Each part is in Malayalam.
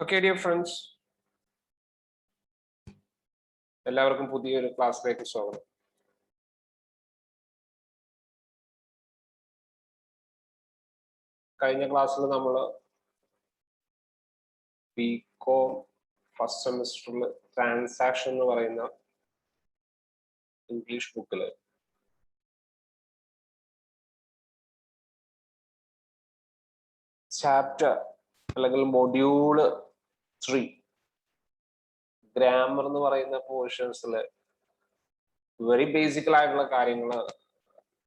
Okay, dear friends, എല്ലാവർക്കും പുതിയൊരു ക്ലാസ്സിലേക്ക് സ്വാഗതം. കഴിഞ്ഞ ക്ലാസ്സിൽ നമ്മൾ ബികോം ഫസ്റ്റ് സെമിസ്റ്ററിൽ ട്രാൻസാക്ഷൻ എന്ന് പറയുന്ന ഇംഗ്ലീഷ് ബുക്കിൽ ചാപ്റ്റർ അല്ലെങ്കിൽ മൊഡ്യൂള് 3 ഗ്രാമർ എന്ന് പറയുന്ന പോർഷൻസിൽ വെരി ബേസിക്കൽ ആയിട്ടുള്ള കാര്യങ്ങൾ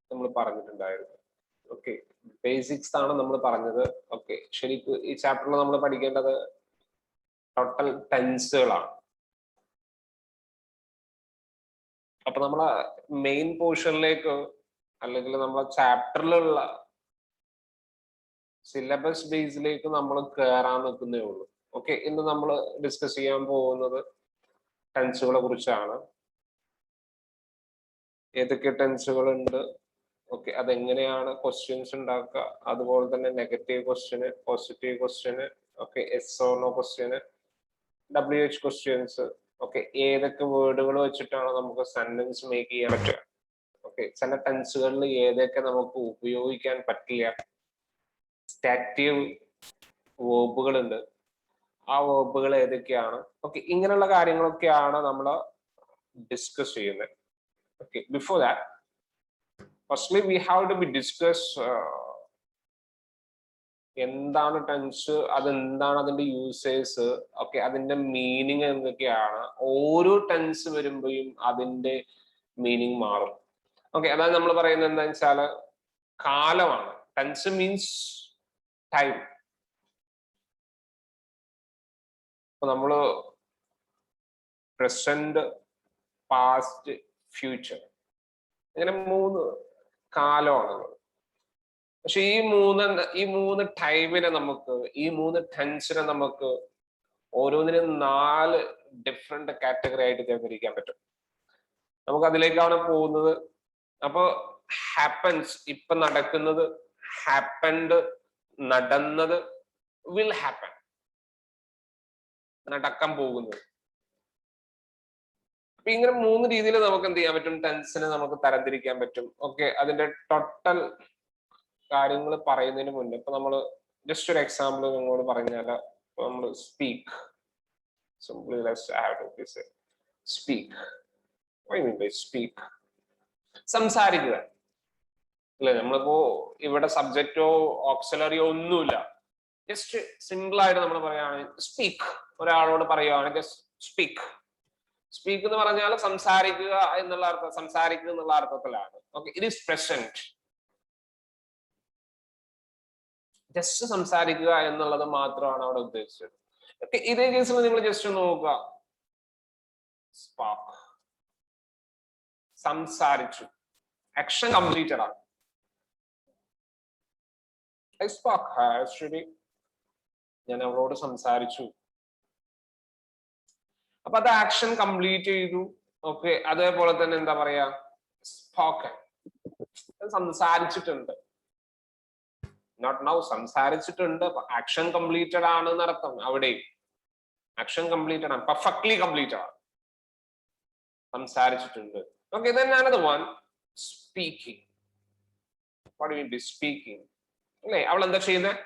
നമ്മൾ പറഞ്ഞിട്ടുണ്ടായിരുന്നു. ഓക്കെ, ബേസിക്സ് ആണ് നമ്മൾ പറഞ്ഞത്. ഓക്കെ, ശരിക്കും ഈ ചാപ്റ്ററിൽ നമ്മൾ പഠിക്കേണ്ടത് ടോട്ടൽ ടെൻസുകളാണ്. അപ്പൊ നമ്മളെ മെയിൻ പോർഷനിലേക്ക് അല്ലെങ്കിൽ നമ്മളെ ചാപ്റ്ററിലുള്ള സിലബസ് ബേസിലേക്ക് നമ്മൾ കയറാൻ നിൽക്കുന്നേ ഉള്ളൂ. ഓക്കെ, ഇന്ന് നമ്മൾ ഡിസ്കസ് ചെയ്യാൻ പോകുന്നത് ടെൻസുകളെ കുറിച്ചാണ്. ഏതൊക്കെ ടെൻസുകൾ ഉണ്ട്, ഓക്കെ, അതെങ്ങനെയാണ് ക്വസ്റ്റ്യൻസ് ഉണ്ടാക്കുക, അതുപോലെ തന്നെ negative question, positive question, okay, yes or no question, WH questions, okay, ഏതൊക്കെ വേർഡുകൾ വെച്ചിട്ടാണ് നമുക്ക് സെന്റൻസ് മേക്ക് ചെയ്യാൻ പറ്റുക, ഓക്കെ, ചില ടെൻസുകളിൽ ഏതൊക്കെ നമുക്ക് ഉപയോഗിക്കാൻ പറ്റില്ല, സ്റ്റാറ്റീവ് വേർബുകൾ ഉണ്ട്, ആ വേർബുകൾ ഏതൊക്കെയാണ്, ഓക്കെ, ഇങ്ങനെയുള്ള കാര്യങ്ങളൊക്കെയാണ് നമ്മൾ ഡിസ്കസ് ചെയ്യുന്നത്. Okay, before that firstly we have to be discuss എന്താണ് ടെൻസ്, അതെന്താണ് അതിന്റെ യൂസേഴ്സ്, ഓക്കെ, അതിന്റെ മീനിങ് എന്തൊക്കെയാണ്. ഓരോ ടെൻസ് വരുമ്പോഴും അതിന്റെ മീനിങ് മാറും. ഓക്കെ, അതായത് നമ്മൾ പറയുന്നത് എന്താണെന്ന് വെച്ചാൽ കാലമാണ്. Tense means time. ഇപ്പൊ നമ്മള് പ്രസന്റ്, പാസ്റ്റ്, ഫ്യൂച്ചർ, ഇങ്ങനെ 3 കാലമാണ്. പക്ഷെ ഈ മൂന്ന് ടൈമിനെ നമുക്ക്, ഈ 3 ടെൻസിനെ നമുക്ക് ഓരോന്നിനും 4 ഡിഫറെന്റ് കാറ്റഗറി ആയിട്ട് തിരിക്കാൻ പറ്റും. നമുക്ക് അതിലേക്കാണ് പോകുന്നത്. അപ്പൊ ഹാപ്പൻസ്, ഇപ്പൊ നടക്കുന്നത്, ഹാപ്പൻഡ്, നടന്നത്, വിൽ ഹാപ്പൻ, നടക്കാൻ പോകുന്നത്. അപ്പൊ ഇങ്ങനെ 3 രീതിയിൽ നമുക്ക് എന്ത് ചെയ്യാൻ പറ്റും, ടെൻസിനെ നമുക്ക് തരംതിരിക്കാൻ പറ്റും. ഓക്കെ, അതിന്റെ ടോട്ടൽ കാര്യങ്ങൾ പറയുന്നതിന് മുന്നേ ഇപ്പൊ നമ്മൾ ജസ്റ്റ് ഒരു എക്സാമ്പിൾ നിങ്ങളോട് പറഞ്ഞാൽ, നമ്മൾ speak, simply let's have to say speak. what do you mean by speak? സംസാരിക്കുക അല്ലെ. നമ്മളിപ്പോ ഇവിടെ സബ്ജക്റ്റോ ഓക്സിലറിയോ ഒന്നുമില്ല, ജസ്റ്റ് സിമ്പിൾ ആയിട്ട് നമ്മൾ പറയുകയാണെങ്കിൽ സ്പീക്ക്. ഒരാളോട് പറയുകയാണെങ്കിൽ സ്പീക്ക്. സ്പീക്ക് എന്ന് പറഞ്ഞാൽ സംസാരിക്കുക എന്നുള്ള അർത്ഥം, സംസാരിക്കുക എന്നുള്ള അർത്ഥത്തിലാണ്. Okay, it is present. Just സംസാരിക്കുക എന്നുള്ളത് മാത്രമാണ് അവിടെ ഉദ്ദേശിച്ചത്. ഓക്കെ, ഇതേ കേസിൽ നിങ്ങൾ ജസ്റ്റ് നോക്കുക, സ്പാർക്ക്, സംസാരിച്ചു, ആക്ഷൻ കംപ്ലീറ്റഡ് ആണ്. I spoke her, actually. ഞാൻ അവളോട് സംസാരിച്ചു. അപ്പൊ അത് ആക്ഷൻ കംപ്ലീറ്റ് ചെയ്തു. ഓക്കെ, അതേപോലെ തന്നെ എന്താ പറയാ, സ്പോക്കൻ, സംസാരിച്ചിട്ടുണ്ട്. നോട്ട് നൗ, സംസാരിച്ചിട്ടുണ്ട്, ആക്ഷൻ കംപ്ലീറ്റഡ് ആണ് എന്നർത്ഥം. അവിടെ ആക്ഷൻ കംപ്ലീറ്റഡ് ആണ്, പെർഫെക്റ്റ്ലി കംപ്ലീറ്റഡ് ആണ്, സംസാരിച്ചിട്ടുണ്ട്. Okay, then another one, speaking. What do you mean by speaking? അല്ലേ, അവൾ എന്താ ചെയ്യുന്നത്?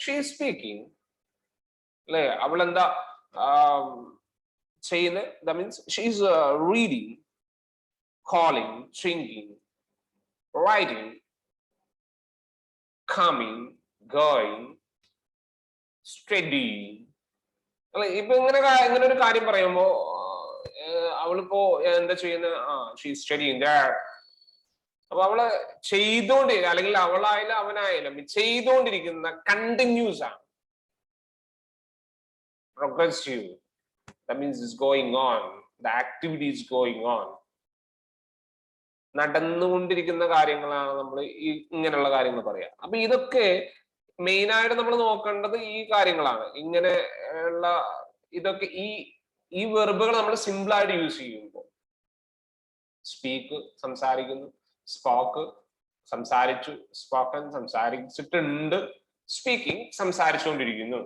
ഷീ ഈസ് സ്പീക്കിംഗ് അല്ലേ. അവൾ എന്താ ചെയ്യുന്നത്? That means she is reading, calling, singing, writing, coming, going, studying അല്ലെ. ഇപ്പൊ ഇങ്ങനെ ഒരു കാര്യം പറയുമ്പോ അവളിപ്പോ എന്താ ചെയ്യുന്നത്? She is studying that. അപ്പൊ അവള് ചെയ്തോണ്ടിരിക്കുക, അല്ലെങ്കിൽ അവളായാലും അവനായാലും ചെയ്തുകൊണ്ടിരിക്കുന്ന കണ്ടിന്യൂസ് ആണ്, progressive. That means it's going on, the activity is going on. നടന്നുകൊണ്ടിരിക്കുന്ന കാര്യങ്ങളാണ് നമ്മൾ ഈ ഇങ്ങനെയുള്ള കാര്യങ്ങൾ പറയാം. അപ്പൊ ഇതൊക്കെ മെയിൻ ആയിട്ട് നമ്മൾ നോക്കേണ്ടത് ഈ കാര്യങ്ങളാണ്. ഇങ്ങനെ ഉള്ള ഇതൊക്കെ ഈ വെർബുകൾ നമ്മൾ സിമ്പിൾ ആയിട്ട് യൂസ് ചെയ്യുമ്പോൾ, സ്പീക്ക് സംസാരിക്കുന്നു, സ്പോക്ക് സംസാരിച്ചു, സ്പോക്കൻ സംസാരിച്ചിട്ടുണ്ട്, സ്പീക്കിംഗ് സംസാരിച്ചുകൊണ്ടിരിക്കുന്നു.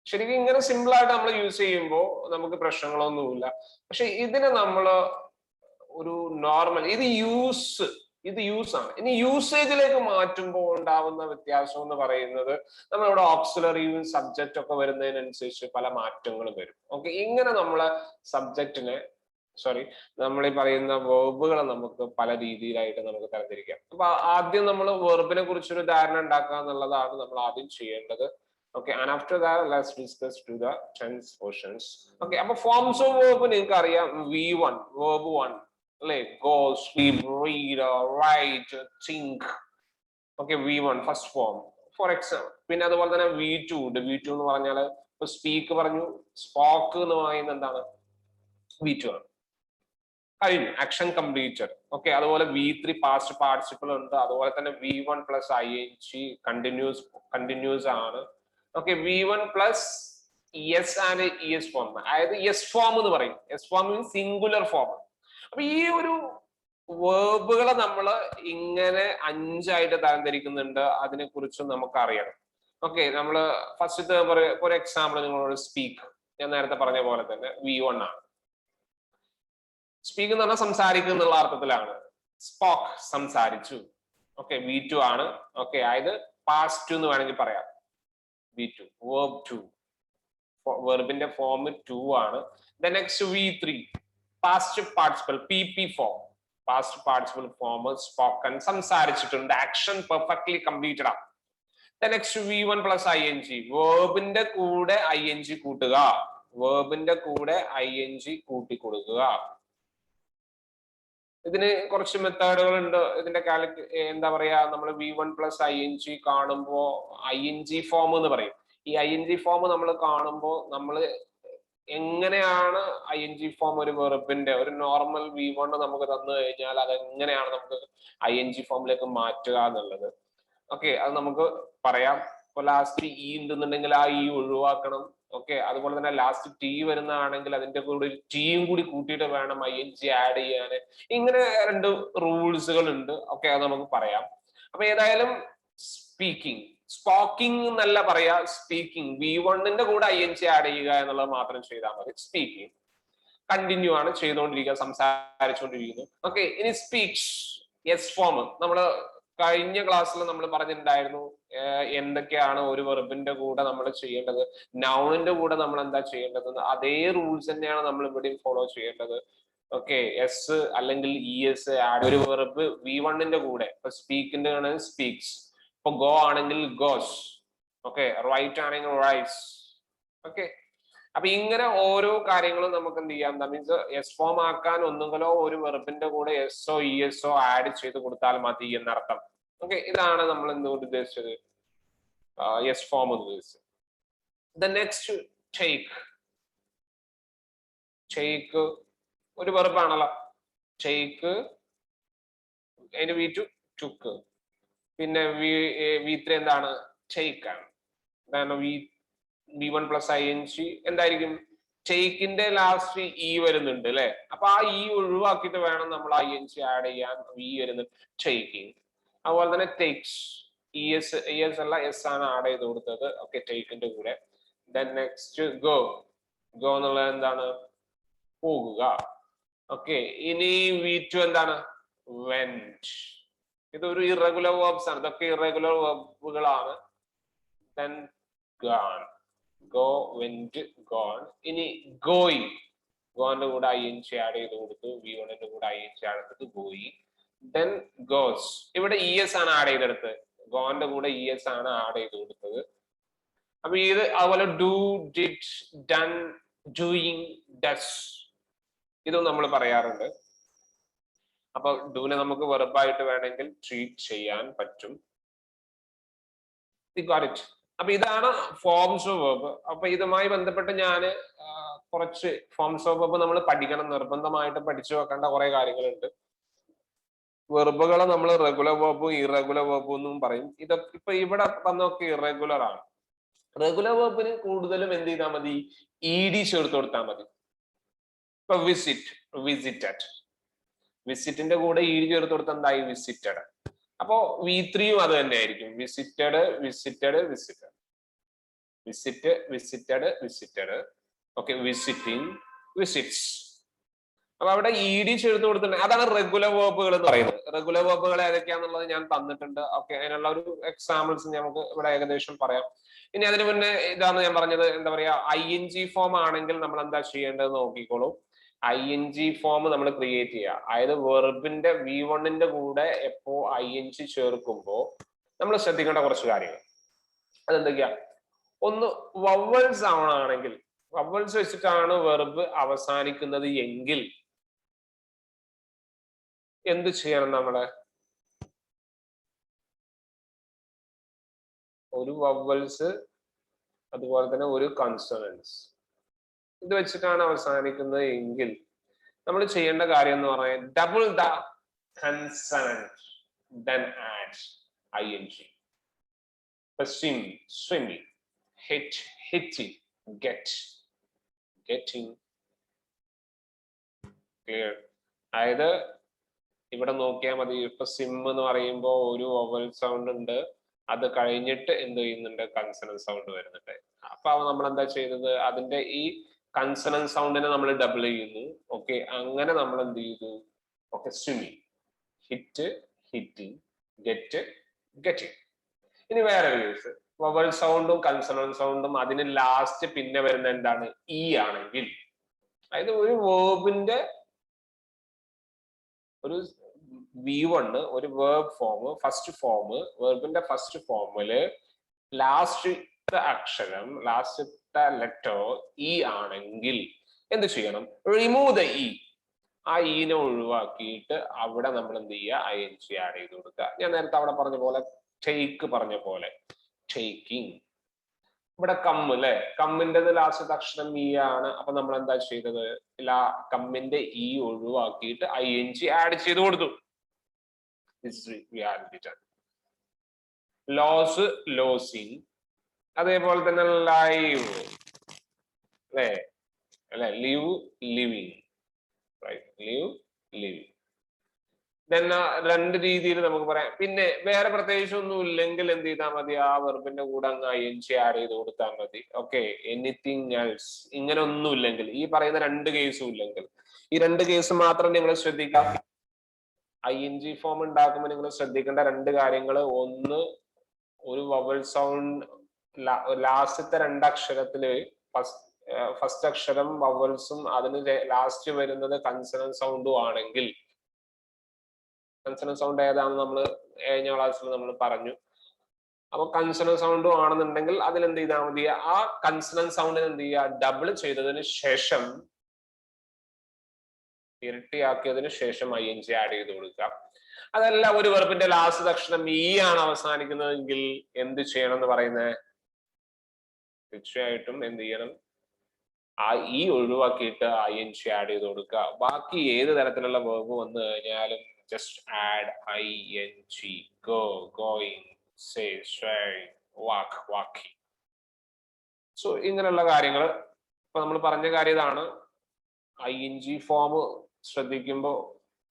ശരിക്കും ഇങ്ങനെ സിമ്പിൾ ആയിട്ട് നമ്മൾ യൂസ് ചെയ്യുമ്പോൾ നമുക്ക് പ്രശ്നങ്ങളൊന്നുമില്ല. പക്ഷെ ഇതിനെ നമ്മൾ ഒരു നോർമൽ ഇത് യൂസ് ആണ്. ഇനി യൂസേജിലേക്ക് മാറ്റുമ്പോൾ ഉണ്ടാവുന്ന വ്യത്യാസം എന്ന് പറയുന്നത് നമ്മളിവിടെ ഓക്സിലറിയും സബ്ജക്റ്റ് ഒക്കെ വരുന്നതിനനുസരിച്ച് പല മാറ്റങ്ങളും വരും. ഓക്കെ, ഇങ്ങനെ നമ്മളെ സബ്ജക്റ്റിനെ നമ്മൾ ഈ പറയുന്ന വേർബുകളെ നമുക്ക് പല രീതിയിലായിട്ട് നമുക്ക് തരംതിരിക്കാം. അപ്പൊ ആദ്യം നമ്മൾ വെർബിനെ കുറിച്ചൊരു ധാരണ ഉണ്ടാക്കുക എന്നുള്ളതാണ് നമ്മൾ ആദ്യം ചെയ്യേണ്ടത്. Okay, and after that, let's discuss to the tense portions. Okay, അപ്പൊ ഫോംസ് ഓഫ് വേർബ് നിങ്ങൾക്ക് അറിയാം. V1, verb 1, അല്ലെ? Go, sleep, read, write, think. Okay, V1 first form for example. പിന്നെ അതുപോലെ തന്നെ V2 ഉണ്ട്. V2 എന്ന് പറഞ്ഞാൽ ഇപ്പൊ സ്പീക്ക് പറഞ്ഞു, സ്പോക്ക് എന്ന് പറയുന്നത് എന്താണ്? V2 ആണ്. കഴിഞ്ഞു, ആക്ഷൻ കംപ്ലീറ്റഡ്. ഓക്കെ, അതുപോലെ V3 പാസ്റ്റ് പാർട്ടിസിപ്പിൾ ഉണ്ട്. അതുപോലെ തന്നെ V1 പ്ലസ് ing കണ്ടിന്യൂസ് ആണ്. Okay, V1 plus S and ES form, അതായത് എസ് ഫോം എന്ന് പറയും. S form means singular form. അപ്പൊ ഈ ഒരു വേർബുകളെ നമ്മൾ ഇങ്ങനെ 5ആയിട്ട് തരംതിരിക്കുന്നുണ്ട്. അതിനെ കുറിച്ച് നമുക്ക് അറിയണം. ഓക്കെ, നമ്മള് ഫസ്റ്റത്തെ ഒരു എക്സാമ്പിൾ നിങ്ങളോട് സ്പീക്ക്, ഞാൻ നേരത്തെ പറഞ്ഞ പോലെ തന്നെ V1 ആണ്. സ്പീക്ക് എന്ന് പറഞ്ഞാൽ സംസാരിക്കുക എന്നുള്ള അർത്ഥത്തിലാണ്. സ്പോക്ക് സംസാരിച്ചു. ഓക്കെ, V2 ആണ്. ഓക്കെ, അതായത് പാസ്റ്റ് എന്ന് വേണമെങ്കിൽ പറയാം. V2 verb 2, വെർബിന്റെ ഫോം 2 ആണ്. Then next V3 past participle PP form, past participle form spoken സംസാരിച്ചിട്ടുണ്ട്, ആക്ഷൻ പെർഫെക്റ്റ്ലി കംപ്ലീറ്റഡ് ആണ്. Then next V1 plus ing, വേർബിന്റെ കൂടെ ing കൂട്ടുക, വേർബിന്റെ കൂടെ ing കൂട്ടി കൊടുക്കുക. ഇതിന് കുറച്ച് മെത്തേഡുകൾ ഉണ്ട്. ഇതിന്റെ എന്താ പറയാ, നമ്മൾ V1 പ്ലസ് ing കാണുമ്പോ ing ഫോം എന്ന് പറയും. ഈ ing ഫോം നമ്മൾ കാണുമ്പോൾ നമ്മൾ എങ്ങനെയാണ് ing ഫോം ഒരു വെർബിന്റെ ഒരു നോർമൽ V1 നമുക്ക് തന്നു കഴിഞ്ഞാൽ അതെങ്ങനെയാണ് നമുക്ക് ing ഫോമിലേക്ക് മാറ്റുക എന്നുള്ളത്. ഓക്കെ, അത് നമുക്ക് പറയാം. ഇപ്പൊ ലാസ്റ്റ് ഇ ഉണ്ടെന്നുണ്ടെങ്കിൽ ആ ഇ ഒഴിവാക്കണം. ഓക്കെ, അതുപോലെ തന്നെ ലാസ്റ്റ് ടി വരുന്നതാണെങ്കിൽ അതിന്റെ കൂടെ ഒരു ടീയും കൂടി കൂട്ടിയിട്ട് വേണം ing ആഡ് ചെയ്യാൻ. ഇങ്ങനെ 2 റൂൾസുകൾ ഉണ്ട്. ഓക്കെ, അത് നമുക്ക് പറയാം. അപ്പൊ ഏതായാലും സ്പീക്കിംഗ്, സ്പോക്കിംഗ് എന്നല്ല പറയാ, സ്പീക്കിംഗ്. V1ന്റെ കൂടെ ing ആഡ് ചെയ്യുക എന്നുള്ളത് മാത്രം ചെയ്താൽ മതി. സ്പീക്കിംഗ് കണ്ടിന്യൂ ആണ് ചെയ്തുകൊണ്ടിരിക്കുക, സംസാരിച്ചുകൊണ്ടിരിക്കുന്നു. ഓക്കെ, ഇനി സ്പീക്സ് എസ് ഫോം നമ്മള് കഴിഞ്ഞ ക്ലാസ്സിൽ നമ്മൾ പറഞ്ഞിട്ടുണ്ടായിരുന്നു എന്തൊക്കെയാണ് ഒരു വെർബിന്റെ കൂടെ നമ്മൾ ചെയ്യേണ്ടത്, നൗണിന്റെ കൂടെ നമ്മൾ എന്താ ചെയ്യേണ്ടത്. അതേ റൂൾസ് തന്നെയാണ് നമ്മൾ ഇവിടെയും ഫോളോ ചെയ്യേണ്ടത്. ഓക്കെ, എസ് അല്ലെങ്കിൽ ES ആഡ് ഒരു വെർബ് V1ന്റെ കൂടെ. ഇപ്പൊ സ്പീക്കിന്റെ ആണ് സ്പീക്സ്, ഇപ്പൊ ഗോ ആണെങ്കിൽ ഗോസ്. ഓക്കെ, റൈറ്റ് ആണെങ്കിൽ റൈറ്റ്സ്. ഓക്കെ, അപ്പൊ ഇങ്ങനെ ഓരോ കാര്യങ്ങളും നമുക്ക് എന്ത് ചെയ്യാം, മീൻസ് എസ് ഫോം ആക്കാൻ ഒന്നുകിലോ ഒരു വെർബിന്റെ കൂടെ SO ESO ആഡ് ചെയ്ത് കൊടുത്താൽ മതി എന്നർത്ഥം. ഓക്കെ, ഇതാണ് നമ്മൾ എന്തുകൊണ്ട് ഉദ്ദേശിച്ചത്, എസ് ഫോം എന്ന് ഉദ്ദേശിച്ചത്. The next take. ടേക്ക് ഒരു വെർബാണല്ലോ. ടേക്ക് അതിന്റെ V2 ടുക്ക്. പിന്നെ V3 എന്താണ്, ടേക്ക് ആണ്. V1 പ്ലസ് ing എന്തായിരിക്കും, ടേക്കിന്റെ ലാസ്റ്റ് ഇ വരുന്നുണ്ട് അല്ലെ. അപ്പൊ ആ ഇ ഒഴിവാക്കിയിട്ട് വേണം നമ്മൾ ing ആഡ് ചെയ്യാൻ. വി വരുന്നുണ്ട്, ടേക്കിംഗ്. അതുപോലെ തന്നെ ടേക്സ്, ES അല്ല എസ് ആണ് ആഡ് ചെയ്ത് കൊടുത്തത്. ഓക്കെ, ടേക്കിന്റെ കൂടെ. Then next go. ഗോ എന്നുള്ളത് എന്താണ്, പോകുക. ഓക്കെ, ഇനി V2 എന്താണ്, വെന്റ്. ഇതൊരു ഇറഗുലർ വേർബ്സ് ആണ്. ഇതൊക്കെ ഇറഗുലർ വേർബുകളാണ്. Then gone, go, went, gone. ഇനി ഗോയിങ്, ഗോന്റെ കൂടെ ing ആഡ് ചെയ്ത് കൊടുത്തു. V1ന്റെ കൂടെ ing ആഡ് ചെയ്ത് ഗോയി. ദെൻ ഗോസ്, ഇവിടെ ES ആണ് ആഡ് ചെയ്തെടുത്തത്. ഗോന്റെ കൂടെ ES ആണ് ആഡ് ചെയ്ത് കൊടുത്തത്. അപ്പൊ ഇത് അതുപോലെ do, did, done, doing, does, ഇതും നമ്മൾ പറയാറുണ്ട്. അപ്പൊ ഡൂനെ നമുക്ക് വെർബായിട്ട് വേണമെങ്കിൽ ട്രീറ്റ് ചെയ്യാൻ പറ്റും. അപ്പൊ ഇതാണ് ഫോംസ് ഓഫ് വെർബ്. അപ്പൊ ഇതുമായി ബന്ധപ്പെട്ട് ഞാൻ കുറച്ച് ഫോംസ് ഓഫ് വെർബ് നമ്മൾ പഠിക്കണം, നിർബന്ധമായിട്ട് പഠിച്ചു വെക്കേണ്ട കുറെ കാര്യങ്ങളുണ്ട്. വെർബുകളെ നമ്മൾ റെഗുലർ വെർബും ഇറഗുലർ വെർബും എന്നും പറയും. ഇതൊക്കെ ഇപ്പൊ ഇവിടെ വന്നൊക്കെ ഇറഗുലർ ആണ്. റെഗുലർ വെർബിന് കൂടുതലും എന്ത് ചെയ്താൽ മതി, ED ചേർത്ത് കൊടുത്താൽ മതി. ഇപ്പൊ വിസിറ്റ്, വിസിറ്റഡ്. വിസിറ്റിന്റെ കൂടെ ED ചേർത്ത് കൊടുത്താൽ എന്തായി, വിസിറ്റഡ്. അപ്പോ V3യും അത് തന്നെ ആയിരിക്കും. Visited visited visited visit visited visited okay visiting visits. അപ്പൊ അവിടെ ED ചേർത്ത് കൊടുത്തിട്ടുണ്ട്. അതാണ് റെഗുലർ വേർബുകൾ എന്ന് പറയുന്നത്. റെഗുലർ വേർബുകൾ ഏതൊക്കെയാണെന്നുള്ളത് ഞാൻ തന്നിട്ടുണ്ട്. ഓക്കെ, അതിനുള്ള ഒരു എക്സാമ്പിൾസ് നമുക്ക് ഇവിടെ ഏകദേശം പറയാം. ഇനി അതിന് മുന്നേ ഇതാണ് ഞാൻ പറഞ്ഞത്, എന്താ പറയാ, ING ഫോം ആണെങ്കിൽ നമ്മൾ എന്താ ചെയ്യേണ്ടത് നോക്കിക്കോളൂ. ING ഫോം നമ്മൾ ക്രിയേറ്റ് ചെയ്യുക. അതായത് വെർബിന്റെ V1ന്റെ കൂടെ എപ്പോ ING ചേർക്കുമ്പോ നമ്മൾ ശ്രദ്ധിക്കേണ്ട കുറച്ച് കാര്യങ്ങൾ. അതെന്തൊക്കെയാ? ഒന്ന്, വവൽസ് ആണെങ്കിൽ, വവൽസ് വെച്ചിട്ടാണ് വെർബ് അവസാനിക്കുന്നത് എങ്കിൽ എന്ത് ചെയ്യണം? നമ്മള് ഒരു വവൽസ് അതുപോലെ തന്നെ ഒരു കൺസണൻസ് ഇത് വെച്ചിട്ടാണ് അവസാനിക്കുന്നത് എങ്കിൽ നമ്മൾ ചെയ്യേണ്ട കാര്യം എന്ന് പറഞ്ഞാൽ double the consonant then add ING. swim swimming, hit hitting, get getting. Clear? അതായത് ഇവിടെ നോക്കിയാൽ മതി. ഇപ്പൊ സിം എന്ന് പറയുമ്പോൾ ഒരു വവൽ സൗണ്ട് ഉണ്ട്, അത് കഴിഞ്ഞിട്ട് എന്ത് ചെയ്യുന്നുണ്ട്? കൺസണന്റ് സൗണ്ട് വരുന്നുണ്ട്. അപ്പൊ നമ്മൾ എന്താ ചെയ്തത്? അതിന്റെ ഈ കൺസണന്റ് സൗണ്ടിനെ നമ്മൾ ഡബിൾ ചെയ്യുന്നു. ഓക്കെ, അങ്ങനെ നമ്മൾ എന്ത് ചെയ്തു? Okay, swimming, hit hitting, get getting. ഇനി വേറെ കേസ്, വവൽ സൗണ്ടും കൺസണന്റ് സൗണ്ടും അതിന് ലാസ്റ്റ് പിന്നെ വരുന്ന എന്താണ്? ഇ ആണെങ്കിൽ, അതായത് ഒരു വേർബിന്റെ ഒരു V1 ഒരു വേർബ് ഫോം, ഫസ്റ്റ് ഫോം, വേർബിന്റെ ഫസ്റ്റ് ഫോമില് ലാസ്റ്റത്തെ അക്ഷരം, ലാസ്റ്റത്തെ ലെറ്റർ ഇ ആണെങ്കിൽ എന്ത് ചെയ്യണം? Remove the E. ആ ഇനെ ഒഴിവാക്കിയിട്ട് അവിടെ നമ്മൾ എന്ത് ചെയ്യുക? ING ആഡ് ചെയ്ത് കൊടുക്കുക. ഞാൻ നേരത്തെ അവിടെ പറഞ്ഞ പോലെ, ടേക്ക് പറഞ്ഞ പോലെ, ടേക്കിംഗ്. ഇവിടെ കമ്മ് അല്ലെ, കമ്മിന്റെ ലാസ്റ്റത്തെ അക്ഷരം ഇ ആണ്. അപ്പൊ നമ്മൾ എന്താ ചെയ്തത്? കമ്മിന്റെ ഇ ഒഴിവാക്കിയിട്ട് ING ആഡ് ചെയ്ത് കൊടുത്തു. ലോസ് ലോസിങ്, അതേപോലെ തന്നെ ലൈവ് അല്ലെ, അല്ലെ, ലിവ് ലിവിങ്, ലിവ് ലിവിങ്. രണ്ട് രീതിയിൽ നമുക്ക് പറയാം. പിന്നെ വേറെ പ്രത്യേകിച്ച് ഒന്നും ഇല്ലെങ്കിൽ എന്ത് ചെയ്താൽ മതി? ആ വെർബിന്റെ കൂടെ അങ്ങ് ING ആഡ് ചെയ്ത് കൊടുത്താൽ മതി. ഓക്കെ, എനിത്തിങ് എൽസ്, ഇങ്ങനെ ഒന്നും ഇല്ലെങ്കിൽ, ഈ പറയുന്ന രണ്ട് കേസും ഇല്ലെങ്കിൽ, ഈ രണ്ട് കേസ് മാത്രം നിങ്ങൾ ശ്രദ്ധിക്കാം. ING ഫോം ഉണ്ടാക്കുമ്പോൾ നിങ്ങൾ ശ്രദ്ധിക്കേണ്ട രണ്ട് കാര്യങ്ങൾ. ഒന്ന്, ഒരു വവൽ സൗണ്ട് ലാസ്റ്റത്തെ രണ്ടക്ഷരത്തില് ഫസ്റ്റ് അക്ഷരം വവൽസും അതിന് ലാസ്റ്റ് വരുന്നത് കൺസണന്റ് സൗണ്ടും ആണെങ്കിൽ, കൺസണന്റ് സൗണ്ട് ഏതാണെന്ന് നമ്മൾ കഴിഞ്ഞ ക്ലാസ്സിൽ നമ്മൾ പറഞ്ഞു. അപ്പൊ കൺസണന്റ് സൗണ്ടും ആണെന്നുണ്ടെങ്കിൽ അതിൽ എന്ത് ചെയ്താൽ മതി? ആ കൺസണന്റ് സൗണ്ടിന് എന്ത് ചെയ്യുക? ഡബിൾ ചെയ്തതിന് ശേഷം, ഇരട്ടിയാക്കിയതിന് ശേഷം ING ആഡ് ചെയ്ത് കൊടുക്കുക. അതല്ല ഒരു വെർബിന്റെ ലാസ്റ്റ് അക്ഷരം ഇ ആണ് അവസാനിക്കുന്നതെങ്കിൽ എന്ത് ചെയ്യണം എന്ന് പറയുന്നത്? തീർച്ചയായിട്ടും എന്ത് ചെയ്യണം? ആ ഇ ഒഴിവാക്കിയിട്ട് ING ആഡ് ചെയ്ത് കൊടുക്കുക. ബാക്കി ഏത് തരത്തിലുള്ള വെർബ് വന്നു കഴിഞ്ഞാലും just add ING. go, going, say, sharing, walk, walking. So ഇങ്ങനെയുള്ള കാര്യങ്ങൾ ഇപ്പൊ നമ്മൾ പറഞ്ഞ കാര്യം ഇതാണ്. ING ഫോം ശ്രദ്ധിക്കുമ്പോൾ,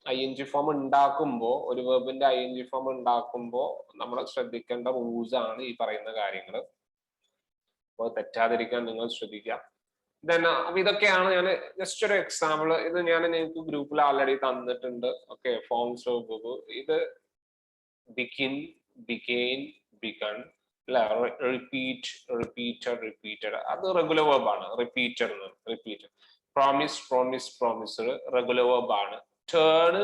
ING ഫോം ഉണ്ടാക്കുമ്പോൾ, ഒരു വെർബിന്റെ ING ഫോം ഉണ്ടാക്കുമ്പോൾ നമ്മൾ ശ്രദ്ധിക്കേണ്ട റൂൾസ് ആണ് ഈ പറയുന്ന കാര്യങ്ങൾ. അപ്പോൾ തെറ്റാതിരിക്കാൻ നിങ്ങൾ ശ്രദ്ധിക്കുക. അപ്പൊ ഇതൊക്കെയാണ് ഞാൻ ജസ്റ്റ് ഒരു എക്സാമ്പിൾ. ഇത് ഞാൻ നിങ്ങൾക്ക് ഗ്രൂപ്പിൽ ആൾറെഡി തന്നിട്ടുണ്ട്. Okay, forms of verb. ഇത് begin, began, begun, repeat, repeated, repeated, അത് റെഗുലർ വെർബ് ആണ്. Repeated, repeated. Promise, promise, promised, regular verb ആണ്. Turn,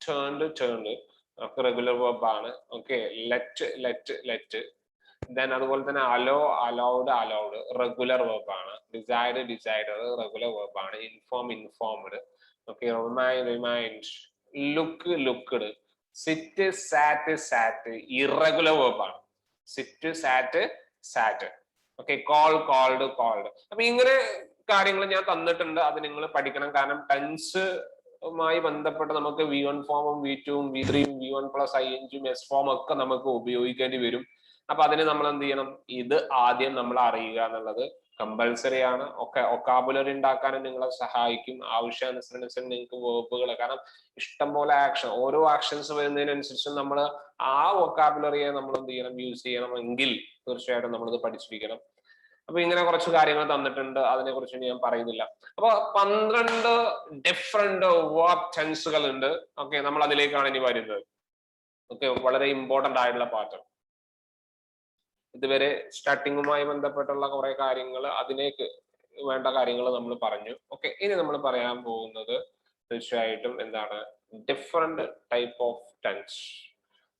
turned, turned, regular verb ആണ്. Okay, let, let, let. അതുപോലെ തന്നെ allow, allowed, allowed, regular verb ആണ്. ഡിസൈഡ്, ഡിസൈഡ്, റെഗുലർ വെർബ് ആണ്. Inform, informed. Okay, remind, remind, look, looked. Sit, sat, sat, irregular verb ആണ്. Sit, sat, sat. Okay, call, called, called. അപ്പൊ ഇങ്ങനെ കാര്യങ്ങൾ ഞാൻ തന്നിട്ടുണ്ട്. അത് നിങ്ങൾ പഠിക്കണം. കാരണം ടെൻസുമായി ബന്ധപ്പെട്ട് നമുക്ക് V1 ഫോമും V2ഉം V3ഉം V1 പ്ലസ് INGും S ഫോം ഒക്കെ നമുക്ക് ഉപയോഗിക്കേണ്ടി വരും. അപ്പൊ അതിന് നമ്മൾ എന്ത് ചെയ്യണം? ഇത് ആദ്യം നമ്മൾ അറിയുക എന്നുള്ളത് കമ്പൽസറി ആണ്. ഒക്കാബുലറി ഉണ്ടാക്കാനും നിങ്ങളെ സഹായിക്കും. ആവശ്യാനുസരണം നിങ്ങൾക്ക് വേർബുകൾ, കാരണം ഇഷ്ടം പോലെ ആക്ഷൻ, ഓരോ ആക്ഷൻസ് വരുന്നതിനനുസരിച്ച് നമ്മൾ ആ വൊക്കാബുലറിയെ നമ്മൾ എന്ത് ചെയ്യണം, യൂസ് ചെയ്യണമെങ്കിൽ തീർച്ചയായിട്ടും നമ്മളിത് പഠിച്ചിരിക്കണം. അപ്പൊ ഇങ്ങനെ കുറച്ച് കാര്യങ്ങൾ തന്നിട്ടുണ്ട്, അതിനെ കുറിച്ച് ഞാൻ പറയുന്നില്ല. അപ്പൊ 12 ഡിഫറെന്റ് വേർബ് ടെൻസുകൾ ഉണ്ട്. ഓക്കെ, നമ്മൾ അതിലേക്കാണ് ഇനി വരുന്നത്. ഓക്കെ, വളരെ ഇമ്പോർട്ടന്റ് ആയിട്ടുള്ള പാർട്ട്. ഇതുവരെ സ്റ്റാർട്ടിങ്ങുമായി ബന്ധപ്പെട്ടുള്ള കുറെ കാര്യങ്ങൾ, അതിലേക്ക് വേണ്ട കാര്യങ്ങൾ നമ്മൾ പറഞ്ഞു. ഓക്കെ, ഇനി നമ്മൾ പറയാൻ പോകുന്നത് തീർച്ചയായിട്ടും എന്താണ്, different type of tense.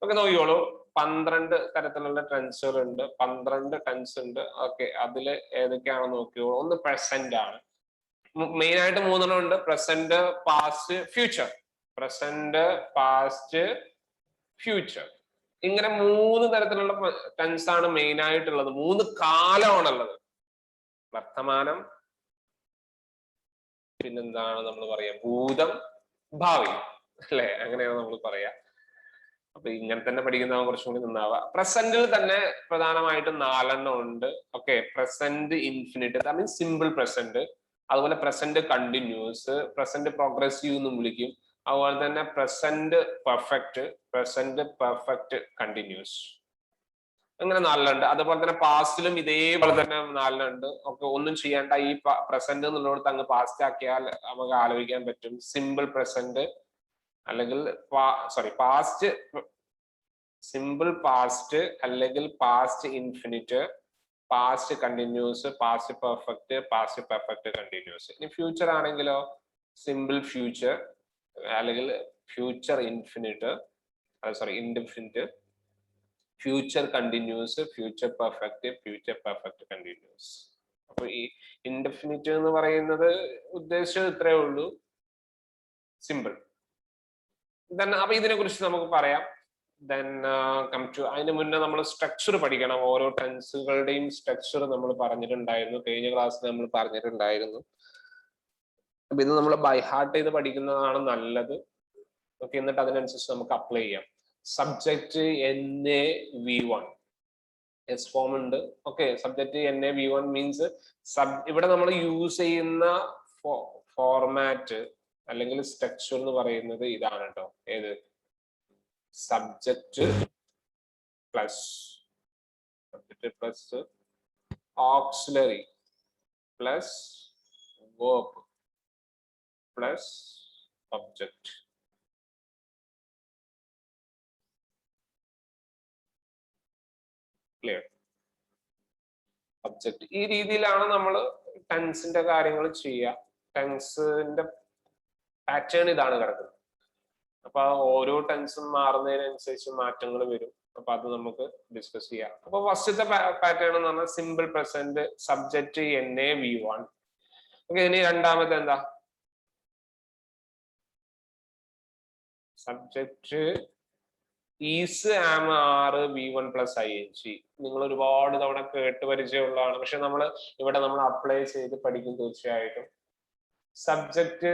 Okay, നോക്കിയോളൂ. 12 തരത്തിലുള്ള ടെൻസുകൾ ഉണ്ട്, 12 ടെൻസ് ഉണ്ട്. ഓക്കെ, അതിൽ ഏതൊക്കെയാണെന്ന് നോക്കിയോളൂ. ഒന്ന് പ്രസന്റ് ആണ്. മെയിൻ ആയിട്ട് 3 ഉണ്ട്: present, past, future. Present, past, future. ഇങ്ങനെ 3 തരത്തിലുള്ള ടെൻസ് ആണ് മെയിൻ ആയിട്ടുള്ളത്. 3 കാലമാണുള്ളത്: വർത്തമാനം, പിന്നെന്താണ് നമ്മൾ പറയാ, ഭൂതം, ഭാവി, അല്ലെ? അങ്ങനെയാണ് നമ്മൾ പറയാ. അപ്പൊ ഇങ്ങനെ തന്നെ പഠിക്കുന്ന കുറച്ചും കൂടി നന്നാവുക. പ്രസന്റിൽ തന്നെ പ്രധാനമായിട്ടും 4 ഉണ്ട്. Okay, present infinite, that means simple present. അതുപോലെ പ്രസന്റ് കണ്ടിന്യൂസ്, പ്രസന്റ് പ്രോഗ്രസീവ് എന്നും വിളിക്കും. അതുപോലെ തന്നെ present perfect, present perfect continuous. അങ്ങനെ 4 ഉണ്ട്. അതുപോലെ തന്നെ പാസ്റ്റിലും ഇതേപോലെ തന്നെ 4 ഉണ്ട്. ഒക്കെ ഒന്നും ചെയ്യേണ്ട, ഈ പ്രസന്റ് എന്നുള്ളടത്ത് അങ്ങ് പാസ്റ്റ് ആക്കിയാൽ നമുക്ക് ആലോചിക്കാൻ പറ്റും. സിമ്പിൾ പ്രസന്റ്, അല്ലെങ്കിൽ പാസ്റ്റ്, സിമ്പിൾ പാസ്റ്റ്, അല്ലെങ്കിൽ past infinite, past continuous, past perfect, past perfect continuous. ഇനി ഫ്യൂച്ചർ ആണെങ്കിലോ, സിമ്പിൾ ഫ്യൂച്ചർ, അല്ലെങ്കിൽ future infinite, indefinite, future continuous, future perfect, future perfect continuous. അപ്പൊ ഈ ഇൻഡെഫിനിറ്റ് എന്ന് പറയുന്നത് ഉദ്ദേശിച്ചത് ഇത്രയേ ഉള്ളൂ, സിമ്പിൾ. അപ്പൊ ഇതിനെ കുറിച്ച് നമുക്ക് പറയാം. അതിന് മുന്നേ നമ്മൾ സ്ട്രക്ചർ പഠിക്കണം. ഓരോ ടെൻസുകളുടെയും സ്ട്രക്ചർ നമ്മൾ പറഞ്ഞിട്ടുണ്ടായിരുന്നു, കഴിഞ്ഞ ക്ലാസ്സിൽ നമ്മൾ പറഞ്ഞിട്ടുണ്ടായിരുന്നു. അപ്പൊ ഇത് നമ്മൾ ബൈ ഹാർട്ട് ചെയ്ത് പഠിക്കുന്നതാണ് നല്ലത്. ഓക്കെ, എന്നിട്ട് അതിനനുസരിച്ച് നമുക്ക് അപ്ലൈ ചെയ്യാം. സബ്ജക്റ്റ് NA-V1 എസ് ഫോം ഉണ്ട്. ഓക്കെ, സബ്ജക്റ്റ് NA-V1 മീൻസ് ഇവിടെ നമ്മൾ യൂസ് ചെയ്യുന്ന ഫോർമാറ്റ് അല്ലെങ്കിൽ സ്ട്രക്ചർ എന്ന് പറയുന്നത് ഇതാണ് കേട്ടോ. ഏത്? Subject plus auxiliary plus verb plus object. Clear? Object. ഈ രീതിയിലാണ് നമ്മൾ ടെൻസിന്റെ കാര്യങ്ങൾ ചെയ്യുക. ടെൻസിന്റെ പാറ്റേൺ ഇതാണ് കിടക്കുന്നത്. അപ്പൊ ഓരോ ടെൻസും മാറുന്നതിനനുസരിച്ച് മാറ്റങ്ങൾ വരും. അപ്പൊ അത് നമുക്ക് ഡിസ്കസ് ചെയ്യാം. അപ്പൊ ഫസ്റ്റത്തെ പാറ്റേൺ എന്ന് പറഞ്ഞാൽ simple present, subject NA-V1. Okay, ഇനി രണ്ടാമത്തെ എന്താ? സബ്ജക്റ്റ് ഈസ്, ആം, ആറ്, V1 പ്ലസ് ING. നിങ്ങൾ ഒരുപാട് തവണ കേട്ട് പരിചയമുള്ളതാണ്, പക്ഷെ നമ്മൾ അപ്ലൈ ചെയ്ത് പഠിക്കും തീർച്ചയായിട്ടും. Subject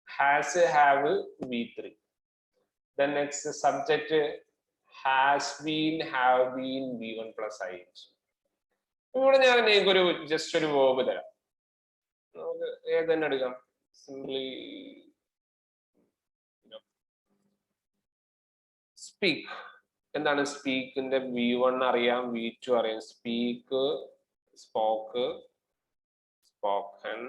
has, have, V3. Then next subject has been, have been, V1 plus ING. ഇവിടെ ഞാൻ നിങ്ങൾക്കൊരു ജസ്റ്റ് ഒരു വേർബ് തരാം. നമുക്ക് ഏതെന്നെ എടുക്കാം? Simply speak. എന്താണ് സ്പീക്കിന്റെ? V1 അറിയാം, V2 അറിയാം. Speak, spoke, spoken,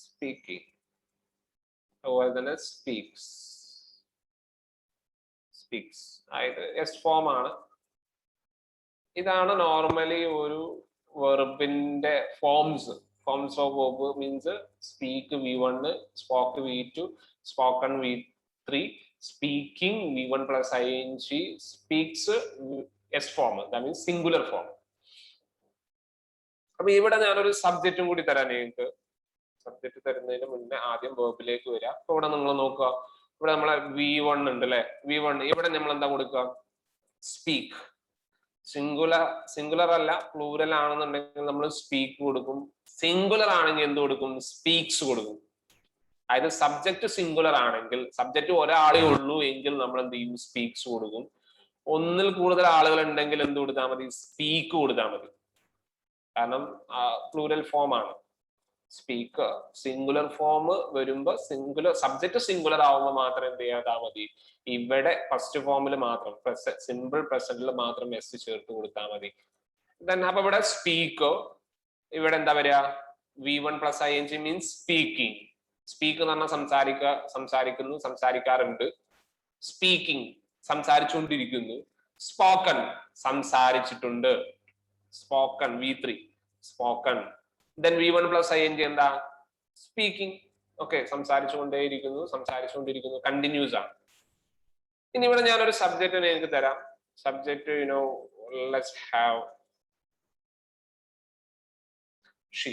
speaking. അതുപോലെ തന്നെ സ്പീക്സ്, അതായത് എസ് ഫോം ആണ്. ഇതാണ് നോർമലി ഒരു വെർബിന്റെ forms of verb. Means speak V1, spoke V2, spoken V3, speaking V1 plus ING, speaks S form, that means singular form. അപ്പൊ ഇവിടെ ഞാനൊരു സബ്ജക്റ്റും കൂടി തരാം നിങ്ങൾക്ക്. സബ്ജക്റ്റ് തരുന്നതിന് മുന്നേ ആദ്യം വേർബിലേക്ക് വരിക. അപ്പൊ ഇവിടെ നിങ്ങൾ നോക്കുക, ഇവിടെ നമ്മളെ V1 ഉണ്ട് അല്ലെ? V1 ഇവിടെ നമ്മൾ എന്താ കൊടുക്കുക? സ്പീക്ക്. സിംഗുലർ അല്ല, പ്ലൂറൽ ആണെന്നുണ്ടെങ്കിൽ നമ്മൾ സ്പീക്ക് കൊടുക്കും. സിംഗുലർ ആണെങ്കിൽ എന്ത് കൊടുക്കും? സ്പീക്സ് കൊടുക്കും. അതായത് സബ്ജക്റ്റ് സിംഗുലർ ആണെങ്കിൽ, സബ്ജക്റ്റ് ഒരാളെ ഉള്ളൂ എങ്കിൽ നമ്മൾ എന്ത് ചെയ്യും? സ്പീക്സ് കൊടുക്കും. ഒന്നിൽ കൂടുതൽ ആളുകൾ ഉണ്ടെങ്കിൽ എന്ത് കൊടുത്താൽ മതി? സ്പീക്ക് കൊടുത്താൽ മതി. കാരണം പ്ലൂരൽ ഫോം ആണ് സ്പീക്ക്. സിംഗുലർ ഫോം വരുമ്പോ സബ്ജക്ട് സിംഗുലർ ആവുമ്പോൾ മാത്രം എന്ത് ചെയ്യാതാ മതി? ഇവിടെ ഫസ്റ്റ് ഫോമിൽ മാത്രം സിമ്പിൾ പ്രസന്റിൽ മാത്രം എസ് ചേർത്ത് കൊടുത്താൽ മതി. അപ്പൊ ഇവിടെ സ്പീക്ക്, ഇവിടെ എന്താ വരിക? V1 + ing means speaking. Speak എന്ന് പറഞ്ഞാൽ സംസാരിക്കുന്നു, സംസാരിക്കാറുണ്ട്. സ്പീക്കിംഗ് സംസാരിച്ചുകൊണ്ടിരിക്കുന്നു. സ്പോക്കൺ സംസാരിച്ചിട്ടുണ്ട്. Spoken V3 spoken. Then V1 + ing എന്താ? സ്പീക്കിംഗ്. ഓക്കെ, സംസാരിച്ചുകൊണ്ടിരിക്കുന്നു, കണ്ടിന്യൂസ് ആണ്. ഇനി ഇവിടെ ഞാനൊരു സബ്ജക്റ്റ് എനിക്ക് തരാം. Subject let's have she.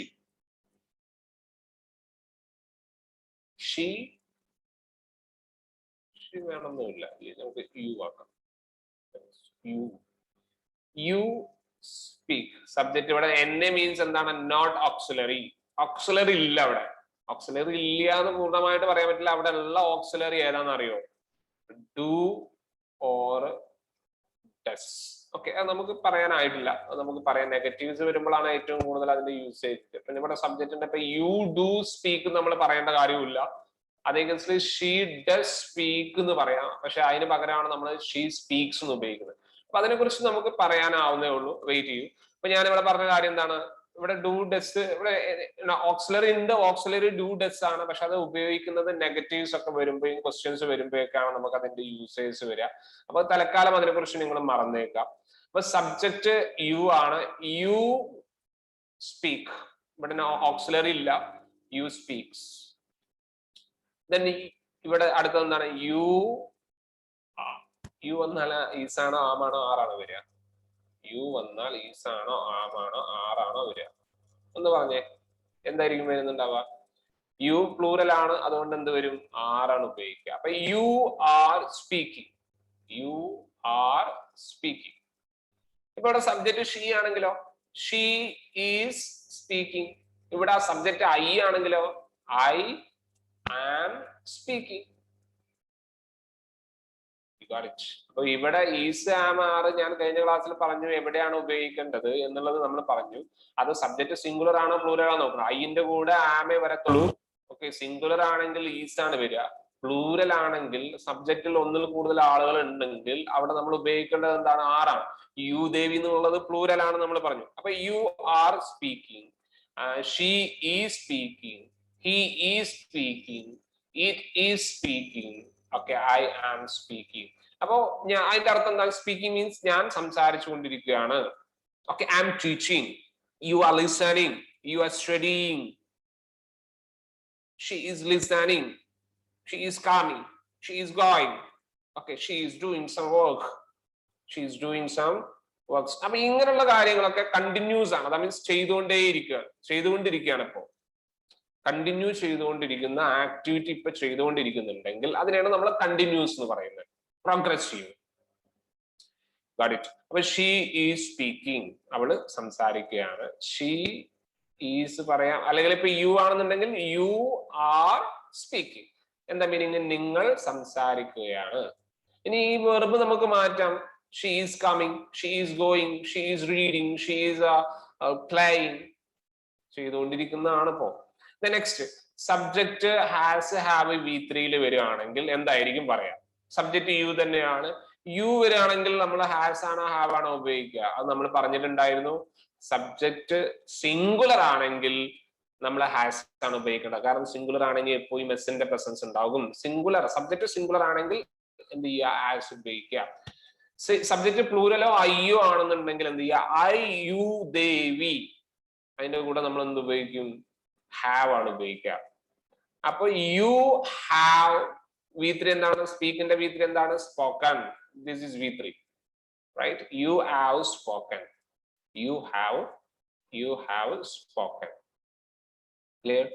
she വേണമെന്നില്ല, നമുക്ക് യു ആക്കാം. You speak. സബ്ജക്ട് ഇവിടെ എന്നെ മീൻസ് എന്താണ്? Not auxiliary. ഓക്സിലറി ഇല്ല അവിടെ. ഓക്സിലറി ഇല്ല എന്ന് പൂർണ്ണമായിട്ട് പറയാൻ പറ്റില്ല. അവിടെ ഉള്ള ഓക്സിലറി ഏതാണെന്ന് അറിയോ? Do or does. ഓക്കെ, അത് നമുക്ക് പറയാനായിട്ടില്ല. അത് നമുക്ക് പറയാൻ നെഗറ്റീവ്സ് വരുമ്പോഴാണ് ഏറ്റവും കൂടുതൽ അതിന്റെ യൂസേജ്. പിന്നെ ഇവിടെ സബ്ജക്റ്റിന്റെ ഇപ്പൊ യു ഡു സ്പീക്ക് നമ്മൾ പറയേണ്ട കാര്യമില്ല. അതേക്കുറിച്ച് ഷീ ഡസ് സ്പീക്ക് എന്ന് പറയാം. പക്ഷെ അതിന് പകരമാണ് നമ്മൾ ഷീ സ്പീക്സ് എന്ന് ഉപയോഗിക്കുന്നത്. അപ്പൊ അതിനെക്കുറിച്ച് നമുക്ക് പറയാനാവുന്നേ ഉള്ളൂ. വെയിറ്റ് ചെയ്യൂ. അപ്പൊ ഞാൻ ഇവിടെ പറഞ്ഞ കാര്യം എന്താണ്? ഇവിടെ ഡു ഡസ്, ഇവിടെ ഓക്സിലറി ഉണ്ട്. ഓക്സിലറി ഡു ഡസ് ആണ്. പക്ഷെ അത് ഉപയോഗിക്കുന്നത് നെഗറ്റീവ്സ് ഒക്കെ വരുമ്പോഴും ക്വസ്റ്റ്യൻസ് വരുമ്പോഴൊക്കെയാണ് നമുക്ക് അതിന്റെ യൂസേജ് വരിക. അപ്പൊ തൽക്കാലം അതിനെക്കുറിച്ച് നിങ്ങൾ മറന്നേക്കാം. അപ്പൊ സബ്ജക്റ്റ് യു ആണ്. You speak. ഇവിടെ ഓക്സിലറി ഇല്ല. You speaks. ദെൻ ഇവിടെ അടുത്തത് എന്താണ്? യു വന്നാൽ ഈസാണോ ആമാണോ ആറാണോ വരിക? യു വന്നാൽ ഈസാണോ ആമാണോ ആറാണോ വരിക? ഒന്ന് പറഞ്ഞേ, എന്തായിരിക്കും വരുന്നുണ്ടാവുക? യു പ്ലൂറൽ ആണ്, അതുകൊണ്ട് എന്ത് വരും? ആറാണ് ഉപയോഗിക്കുക. അപ്പൊ you are speaking. You are speaking. ഇപ്പൊ ഇവിടെ സബ്ജക്ട് ഷീ ആണെങ്കിലോ? She is speaking. ഇവിടെ സബ്ജക്ട് ഐ ആണെങ്കിലോ? I am speaking. അപ്പൊ ഇവിടെ ഈസ് ആം ആർ ഞാൻ കഴിഞ്ഞ ക്ലാസ്സിൽ പറഞ്ഞു എവിടെയാണ് ഉപയോഗിക്കേണ്ടത് എന്നുള്ളത് നമ്മൾ പറഞ്ഞു. അത് സബ്ജക്ട് സിംഗുലർ ആണോ പ്ലൂരൽ ആണോ നോക്കണം. ഐന്റെ കൂടെ ആമേ വരത്തുള്ളൂ. ഓക്കെ, സിംഗുലർ ആണെങ്കിൽ ഈസ് ആണ് വരിക. പ്ലൂരൽ ആണെങ്കിൽ സബ്ജക്റ്റിൽ ഒന്നിൽ കൂടുതൽ ആളുകൾ ഉണ്ടെങ്കിൽ അവിടെ നമ്മൾ ഉപയോഗിക്കേണ്ടത് എന്താണ്? ആറാണ്. യു ദേവി എന്നുള്ളത് പ്ലൂരൽ ആണ് നമ്മൾ പറഞ്ഞു. അപ്പൊ you are speaking, she is speaking, he is speaking, it is speaking. Okay, I am speaking. അപ്പോ അതിന്റെ അർത്ഥം എന്താണ്? സ്പീക്കിംഗ് മീൻസ് ഞാൻ സംസാരിച്ചു കൊണ്ടിരിക്കുകയാണ്. Okay, I am teaching, you are listening, you are studying, she is listening, she is coming, she is going, okay, she is doing some work, she is doing some works. അപ്പൊ ഇങ്ങനെയുള്ള കാര്യങ്ങളൊക്കെ കണ്ടിന്യൂസ് ആണ്. മീൻസ് ചെയ്തുകൊണ്ടിരിക്കുകയാണ്. ഇപ്പോ കണ്ടിന്യൂ ചെയ്തുകൊണ്ടിരിക്കുന്ന ആക്ടിവിറ്റി ഇപ്പൊ ചെയ്തുകൊണ്ടിരിക്കുന്നുണ്ടെങ്കിൽ അതിനെയാണ് നമ്മൾ കണ്ടിന്യൂസ് എന്ന് പറയുന്നത്. പ്രോഗ്രസീവ്. Got it. അപ്പൊ ഷീ ഈസ് സ്പീക്കിംഗ്, അവള് സംസാരിക്കുകയാണ്. ഷീ ഈസ് പറയാം, അല്ലെങ്കിൽ ഇപ്പൊ യു ആണെന്നുണ്ടെങ്കിൽ യു ആർ സ്പീക്കിംഗ്. എന്താ മീനിങ്? നിങ്ങൾ സംസാരിക്കുകയാണ്. ഇനി ഈ വെർബ് നമുക്ക് മാറ്റാം. She is coming, she is going, she is reading, she is playing. ചെയ്തുകൊണ്ടിരിക്കുന്നതാണ് ഇപ്പോ. Next, subject has have V3 വരികയാണെങ്കിൽ എന്തായിരിക്കും പറയാം? സബ്ജക്ട് യു തന്നെയാണ്. യു വരികയാണെങ്കിൽ നമ്മൾ ഹാസ് ആണോ ഹാവ് ആണോ ഉപയോഗിക്കുക? അത് നമ്മൾ പറഞ്ഞിട്ടുണ്ടായിരുന്നു. സബ്ജക്ട് സിംഗുലർ ആണെങ്കിൽ നമ്മൾ ഹാസ് ആണ് ഉപയോഗിക്കേണ്ടത്. കാരണം സിംഗുലർ ആണെങ്കിൽ എപ്പോഴും എസിന്റെ പ്രസൻസ് ഉണ്ടാകും. സിംഗുലർ സബ്ജക്ട് സിംഗുലർ ആണെങ്കിൽ എന്ത് ചെയ്യുക? ഹാസ് ഉപയോഗിക്കുക. സബ്ജക്ട് പ്ലൂരലോ അയ്യോ ആണെന്നുണ്ടെങ്കിൽ എന്ത് ചെയ്യുക? I you they we. അതിന്റെ കൂടെ നമ്മൾ എന്ത് ഉപയോഗിക്കും? ഹാവ് ആണ് ഉപയോഗിക്കുക. അപ്പൊ യു ഹാവ് V3 എന്താണ്? സ്പീക്കിന്റെ V3 എന്താണ്? Spoken. This is V3, right? You have spoken. You have spoken. Clear?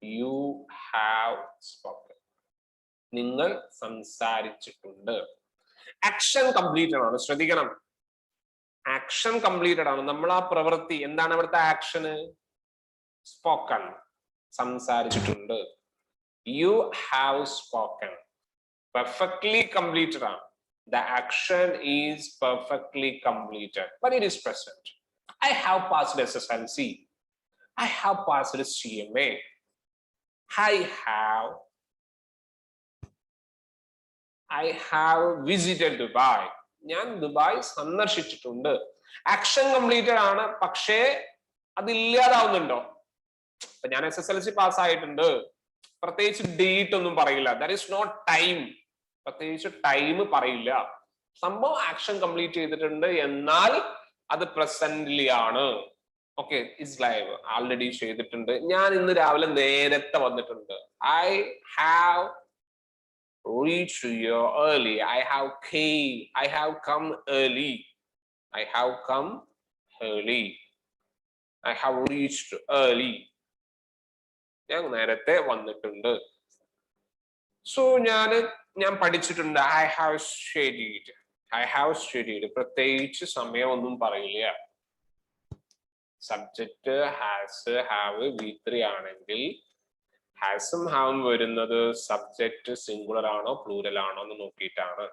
You have spoken. നിങ്ങൾ സംസാരിച്ചിട്ടുണ്ട്. ആക്ഷൻ കംപ്ലീറ്റഡ് ആണ്. ശ്രദ്ധിക്കണം, ആക്ഷൻ കംപ്ലീറ്റഡ് ആണ്. നമ്മൾ ആ പ്രവൃത്തി എന്താണ്? അവിടുത്തെ ആക്ഷന് സ്പോക്കൺ, സംസാരിച്ചിട്ടുണ്ട്. U have spoken. Perfectly completed ആണ്. The action is perfectly completed, but it is present. I have passed SSLC. I have passed CMA. I have visited Dubai. ഞാൻ ദുബായ് സന്ദർശിച്ചിട്ടുണ്ട്. ആക്ഷൻ കംപ്ലീറ്റഡ് ആണ്, പക്ഷേ അതില്ലാതാവുന്നുണ്ടോ? അപ്പൊ ഞാൻ SSLC പാസ്സായിട്ടുണ്ട്, പ്രത്യേകിച്ച് ഡേറ്റ് ഒന്നും പറയില്ല. That is not time. പ്രത്യേകിച്ച് ടൈം പറയില്ല. സംഭവം ആക്ഷൻ കംപ്ലീറ്റ് ചെയ്തിട്ടുണ്ട്, എന്നാൽ അത് പ്രസന്റ്ലി ആണ്. ഓക്കെ, ഇസ് ലൈവ്, ആൾറെഡി ചെയ്തിട്ടുണ്ട്. ഞാൻ ഇന്ന് രാവിലെ നേരത്തെ വന്നിട്ടുണ്ട്. I have reached here early. I have come early. I have come early. I have reached early. ഞാൻ നേരത്തെ വന്നിട്ടുണ്ട്. സോ ഞാൻ പഠിച്ചിട്ടുണ്ട്. I have studied. പ്രത്യേകിച്ച് സമയമൊന്നും പറയില്ല. സബ്ജക്ട് ഹാസ്, ഹാവ്, V3 ആണെങ്കിൽ ഹാസും ഹാവും വരുന്നത് സബ്ജക്ട് സിംഗുലർ ആണോ പ്ലൂരൽ ആണോ എന്ന് നോക്കിയിട്ടാണ്.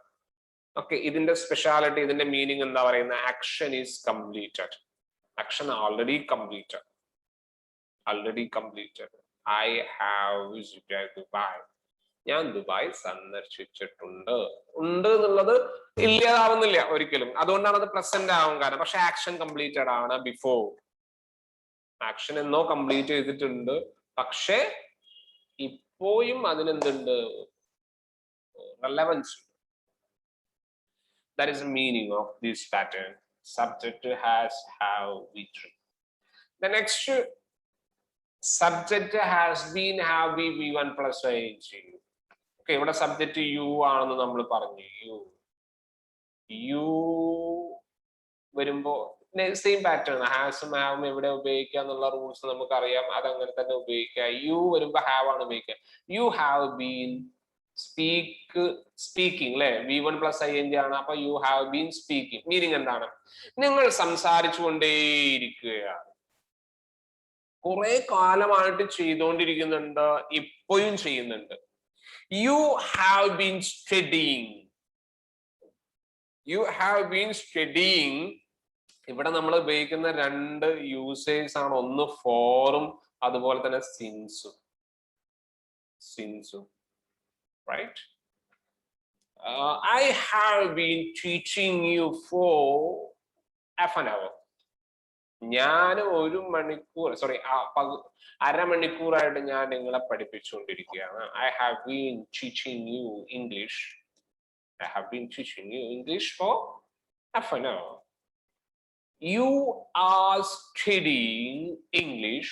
ഓക്കെ, ഇതിന്റെ സ്പെഷ്യാലിറ്റി, ഇതിന്റെ മീനിങ് എന്താ പറയുന്നത്? Action is completed. Action already completed. I have visited Dubai. ഞാൻ ദുബായ് സന്ദർശിച്ചിട്ടുണ്ട്. ഉണ്ട് എന്നുള്ളത് ഇല്ലാതാവുന്നില്ല ഒരിക്കലും. അതുകൊണ്ടാണ് അത് പ്രസന്റ് ആവും കാരണം. പക്ഷെ ആക്ഷൻ കംപ്ലീറ്റഡ് ആണ് ബിഫോർ. ആക്ഷൻ എന്നോ കംപ്ലീറ്റ് ചെയ്തിട്ടുണ്ട്, പക്ഷേ ഇപ്പോഴും അതിനെന്തുണ്ട്? Relevance. That is the meaning of this pattern. Subject has, have, V3. The next subject has been, have, be, V1 plus ing. Okay, ഇവിടെ സബ്ജക്ട് യു ആണെന്ന് നമ്മൾ പറഞ്ഞു. യു വരുമ്പോ സെയിം പാറ്റേൺ. ഹാസും ഹാവും എവിടെ ഉപയോഗിക്കുക എന്നുള്ള റൂൾസ് നമുക്കറിയാം. അതങ്ങനെ തന്നെ ഉപയോഗിക്കുക. യു വരുമ്പോ ഹാവ് ആണ് ഉപയോഗിക്കുക. യു ഹാവ് ബീൻ സ്പീക്കിംഗ് അല്ലെ, V1 plus ing ആണ്. അപ്പൊ you have been speaking. Meaning എന്താണ്? നിങ്ങൾ സംസാരിച്ചു കൊണ്ടേയിരിക്കുകയാണ്. കുറെ കാലമായിട്ട് ചെയ്തുകൊണ്ടിരിക്കുന്നുണ്ട്, ഇപ്പോഴും ചെയ്യുന്നുണ്ട്. You have been studying. ഇവിടെ നമ്മൾ ഉപയോഗിക്കുന്ന രണ്ട് യൂസേജ് ആണ്. ഒന്ന് ഫോറും അതുപോലെ തന്നെ സിൻസും. Right? I have been teaching you for half an hour. ഞാൻ അരമണിക്കൂറായിട്ട് ഞാൻ നിങ്ങളെ പഠിപ്പിച്ചുകൊണ്ടിരിക്കുകയാണ്. I have been teaching you English. for half an hour. You are studying English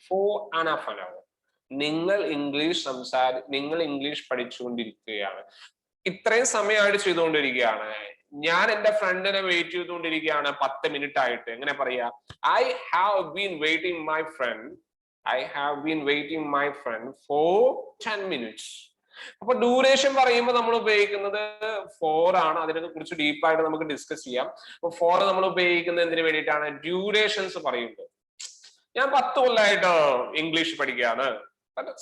for an half an hour. നിങ്ങൾ ഇംഗ്ലീഷ് പഠിച്ചുകൊണ്ടിരിക്കുകയാണ്. ഇത്രയും സമയമായിട്ട് ചെയ്തുകൊണ്ടിരിക്കുകയാണ്. ഞാൻ എന്റെ ഫ്രണ്ടിനെ വെയിറ്റ് ചെയ്തുകൊണ്ടിരിക്കുകയാണ് 10 മിനിറ്റ് ആയിട്ട്. എങ്ങനെ പറയാ? I have been waiting my friend for 10 minutes. അപ്പൊ ഡ്യൂറേഷൻ പറയുമ്പോൾ നമ്മൾ ഉപയോഗിക്കുന്നത് 4 ആണ്. അതിനെ കുറിച്ച് ഡീപ്പായിട്ട് നമുക്ക് ഡിസ്കസ് ചെയ്യാം. അപ്പൊ 4 നമ്മൾ ഉപയോഗിക്കുന്നത് എന്തിനു വേണ്ടിയിട്ടാണ്? ഡ്യൂറേഷൻസ് പറയുമ്പോൾ. ഞാൻ 10 കൊല്ലമായിട്ട് ഇംഗ്ലീഷ് പഠിക്കുകയാണ്.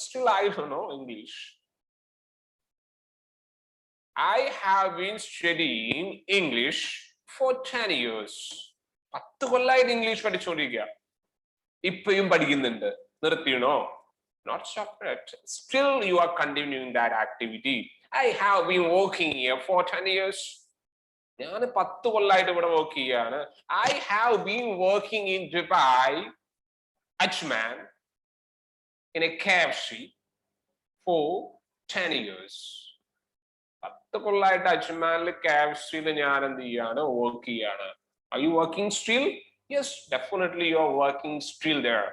Still I don't know English. I have been studying English for 10 years. 10 കൊല്ലമായിട്ട് ഇംഗ്ലീഷ് പഠിച്ചുകൊണ്ടിരിക്കുക. ഇപ്പോഴും പഠിക്കുന്നുണ്ട്. നിർത്തിയണോ? Not separate. Still you are continuing that activity. I have been working here for 10 years. ഞാൻ 10 കൊല്ലമായിട്ട് ഇവിടെ വർക്ക് ചെയ്യാണ്. I have been working in Dubai, Ajman, in a KFC for 10 years. 10 കൊല്ലമായിട്ട് അജ്മാനിൽ KFCയിൽ ഞാൻ എന്ത് ചെയ്യാണ്? വർക്ക് ചെയ്യാണ്. Are you working still? Yes, definitely you are working still there.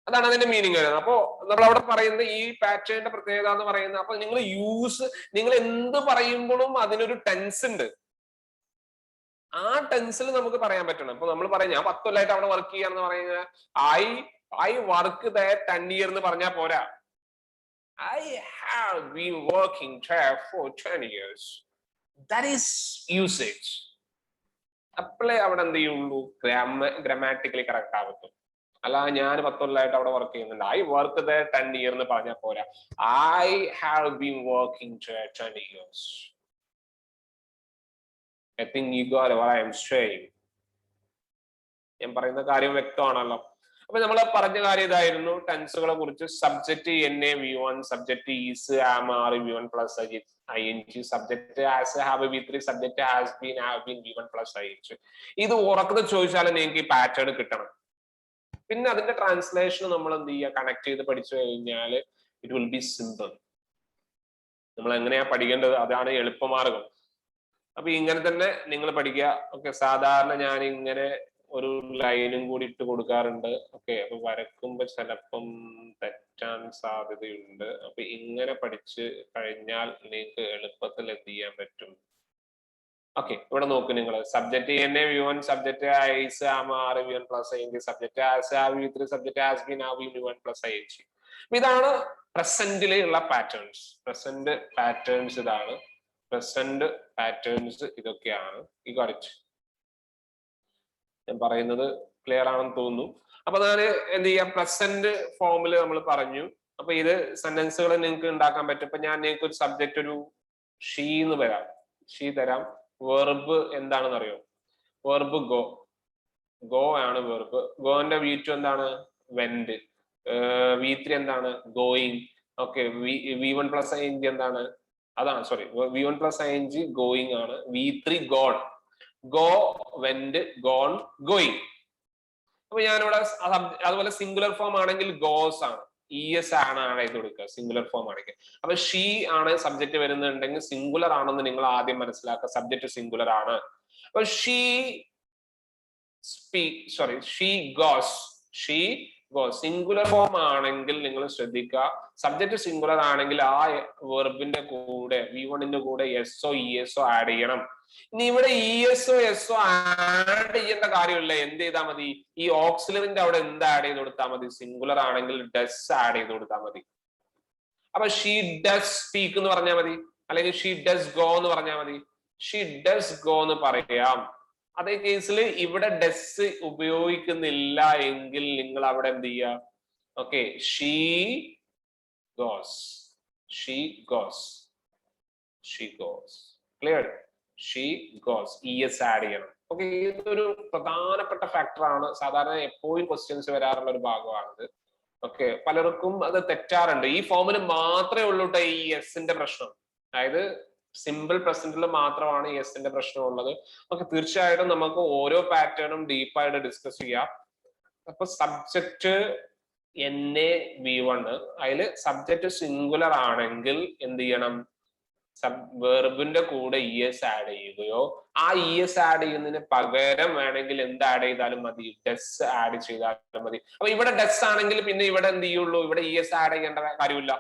അതാണ് അതിന്റെ മീനിങ് വരുന്നത്. അപ്പോ നമ്മൾ അവിടെ പറയുന്നത് ഈ പാറ്റേണിന്റെ പ്രത്യേകത എന്ന് പറയുന്നത്, അപ്പൊ നിങ്ങൾ എന്ത് പറയുമ്പോഴും അതിനൊരു ടെൻസ് ഉണ്ട്. ആ ടെൻസിൽ നമുക്ക് പറയാൻ പറ്റണം. ഇപ്പൊ നമ്മൾ പറയും ഞാൻ 10 കൊല്ലമായിട്ട് അവിടെ വർക്ക് ചെയ്യാന്ന് പറയുന്നത് I work there 10 years എന്ന് പറഞ്ഞാൽ പോരാ. I have been working there for 10 years. That is usage. അപ്പോഴേ അവിടെ എന്ത് ചെയ്യുള്ളൂ? ഗ്രാമാറ്റിക്കലി കറക്റ്റ് ആവത്തും. അല്ല ഞാൻ 10 കൊല്ലമായിട്ട് അവിടെ വർക്ക് ചെയ്യുന്നുണ്ട്. I work there 10 years എന്ന് പറഞ്ഞാൽ പോരാ. I have been working there 10 years. I think you got what I am saying. ഞാൻ പറയുന്ന കാര്യം വ്യക്തമാണല്ലോ. അപ്പൊ നമ്മൾ പറഞ്ഞ കാര്യം ഇതായിരുന്നു ടെൻസുകളെ കുറിച്ച്. Subject NA V1, subject is am are V1 plus ING, subject has have V3, subject has been have been V1 plus ING. ഇത് ഉറക്കത്തിൽ ചോദിച്ചാലും നിങ്ങൾക്ക് ഈ പാറ്റേൺ കിട്ടണം. പിന്നെ അതിന്റെ ട്രാൻസ്ലേഷൻ നമ്മൾ എന്ത് ചെയ്യുക, കണക്ട് ചെയ്ത് പഠിച്ചു കഴിഞ്ഞാൽ ഇറ്റ് വിൽ ബി സിമ്പിൾ. നമ്മൾ എങ്ങനെയാ പഠിക്കേണ്ടത്, അതാണ് എളുപ്പമാർഗം. അപ്പൊ ഇങ്ങനെ തന്നെ നിങ്ങൾ പഠിക്കുക. ഓക്കെ, സാധാരണ ഞാൻ ഇങ്ങനെ ഒരു ലൈനും കൂടി ഇട്ട് കൊടുക്കാറുണ്ട്. ഓക്കെ, അപ്പൊ വരക്കുമ്പോ ചിലപ്പം തെറ്റാൻ സാധ്യതയുണ്ട്. അപ്പൊ ഇങ്ങനെ പഠിച്ച് കഴിഞ്ഞാൽ നിങ്ങൾക്ക് എളുപ്പത്തിൽ എന്ത് ചെയ്യാൻ പറ്റും. ഓക്കെ, ഇവിടെ നോക്ക് നിങ്ങൾ. Subject NA V1, subject is am are V1 plus ING, subject has have V3, subject has been have V1 plus ING. ഇതാണ് പ്രസന്റിലുള്ള പാറ്റേൺസ്. പ്രസന്റ് പാറ്റേൺസ് ഇതാണ്. പ്രസന്റ് പാറ്റേൺസ് ഇതൊക്കെയാണ്. ഈ കാണിച്ചു ഞാൻ പറയുന്നത് ക്ലിയർ ആണെന്ന് തോന്നുന്നു. അപ്പൊ ഞാൻ എന്ത് ചെയ്യാം, പ്രസന്റ് ഫോമിൽ നമ്മൾ പറഞ്ഞു. അപ്പൊ ഇത് സെന്റൻസുകൾ നിങ്ങൾക്ക് ഉണ്ടാക്കാൻ പറ്റും. ഇപ്പൊ ഞാൻ നിങ്ങൾക്ക് ഒരു സബ്ജക്ട് ഒരു ഷീ എന്ന് വരാം, ഷീ തരാം. വെർബ് എന്താണെന്ന് അറിയോ? Verb go. ഗോ ആണ് വെർബ്. ഗോന്റെ V2 എന്താണ്? വെന്റ്. V3 എന്താണ്? Going. Okay, V1 plus ING എന്താണ്? അതാണ്, sorry, V1 plus ING going ആണ്. V3 gone. Go, went, gone, going. അപ്പൊ ഞാനിവിടെ അതുപോലെ സിംഗുലർ ഫോം ആണെങ്കിൽ ഗോസ് ആണ്, ES ആണ് എഴുതി കൊടുക്കുക സിംഗുലർ ഫോം ആണെങ്കിൽ. അപ്പൊ ഷീ ആണ് സബ്ജക്ട് വരുന്നുണ്ടെങ്കിൽ സിംഗുലർ ആണെന്ന് നിങ്ങൾ ആദ്യം മനസ്സിലാക്കുക. സബ്ജക്ട് സിംഗുലർ ആണ്. അപ്പൊ she speak, sorry, she goes. She goes singular form ആണെങ്കിൽ നിങ്ങൾ ശ്രദ്ധിക്കുക, സബ്ജക്ട് സിംഗുലർ ആണെങ്കിൽ ആ വെർബിന്റെ കൂടെ V1ന്റെ കൂടെ SO ESO ആഡ് ചെയ്യണം. ഇനി ഇവിടെ ESO SO ആഡ് ചെയ്യേണ്ട കാര്യമില്ല. എന്ത് ചെയ്താൽ മതി, ഈ ഓക്സിലറിന്റെ അവിടെ എന്ത് ആഡ് ചെയ്ത് കൊടുത്താൽ മതി, സിംഗുലർ ആണെങ്കിൽ ഡസ് ആഡ് ചെയ്ത് കൊടുത്താൽ മതി. അപ്പൊ ഷീ ഡസ് സ്പീക്ക് എന്ന് പറഞ്ഞാൽ മതി, അല്ലെങ്കിൽ ഷീ ഡസ് ഗോ എന്ന് പറഞ്ഞാൽ മതി. ഷീ ഡസ് ഗോ എന്ന് പറയാം. അതേ കേസിൽ ഇവിടെ ഡസ് ഉപയോഗിക്കുന്നില്ല എങ്കിൽ നിങ്ങൾ അവിടെ എന്ത് ചെയ്യുക, okay, she goes. She goes. She goes. Clear? She goes. ES add ചെയ്യണം. ഓക്കെ, ഇതൊരു പ്രധാനപ്പെട്ട ഫാക്ടറാണ്. സാധാരണ എപ്പോഴും ക്വസ്റ്റ്യൻസ് വരാറുള്ള ഒരു ഭാഗമാണിത്. ഓക്കെ, പലർക്കും അത് തെറ്റാറുണ്ട്. ഈ ഫോമിൽ മാത്രമേ ഉള്ളൂ കേട്ടോ ഈ എസിന്റെ പ്രശ്നം. അതായത് സിമ്പിൾ പ്രസന്റിൽ മാത്രമാണ് എസിന്റെ പ്രശ്നം ഉള്ളത്. ഓക്കെ, തീർച്ചയായിട്ടും നമുക്ക് ഓരോ പാറ്റേണും ഡീപ്പായിട്ട് ഡിസ്കസ് ചെയ്യാം. അപ്പൊ സബ്ജക്ട് NA V1, അതിൽ സബ്ജക്ട് സിംഗുലർ ആണെങ്കിൽ എന്ത് ചെയ്യണം, വെർബിന്റെ കൂടെ ES ആഡ് ചെയ്യുകയോ, ആ ES ആഡ് ചെയ്യുന്നതിന് പകരം വേണമെങ്കിൽ എന്ത് ആഡ് ചെയ്താലും മതി, ഡസ് ആഡ് ചെയ്താലും മതി. അപ്പൊ ഇവിടെ ഡസ് ആണെങ്കിൽ പിന്നെ ഇവിടെ എന്ത് ചെയ്യുള്ളൂ, ഇവിടെ ES ആഡ് ചെയ്യേണ്ട കാര്യമില്ല.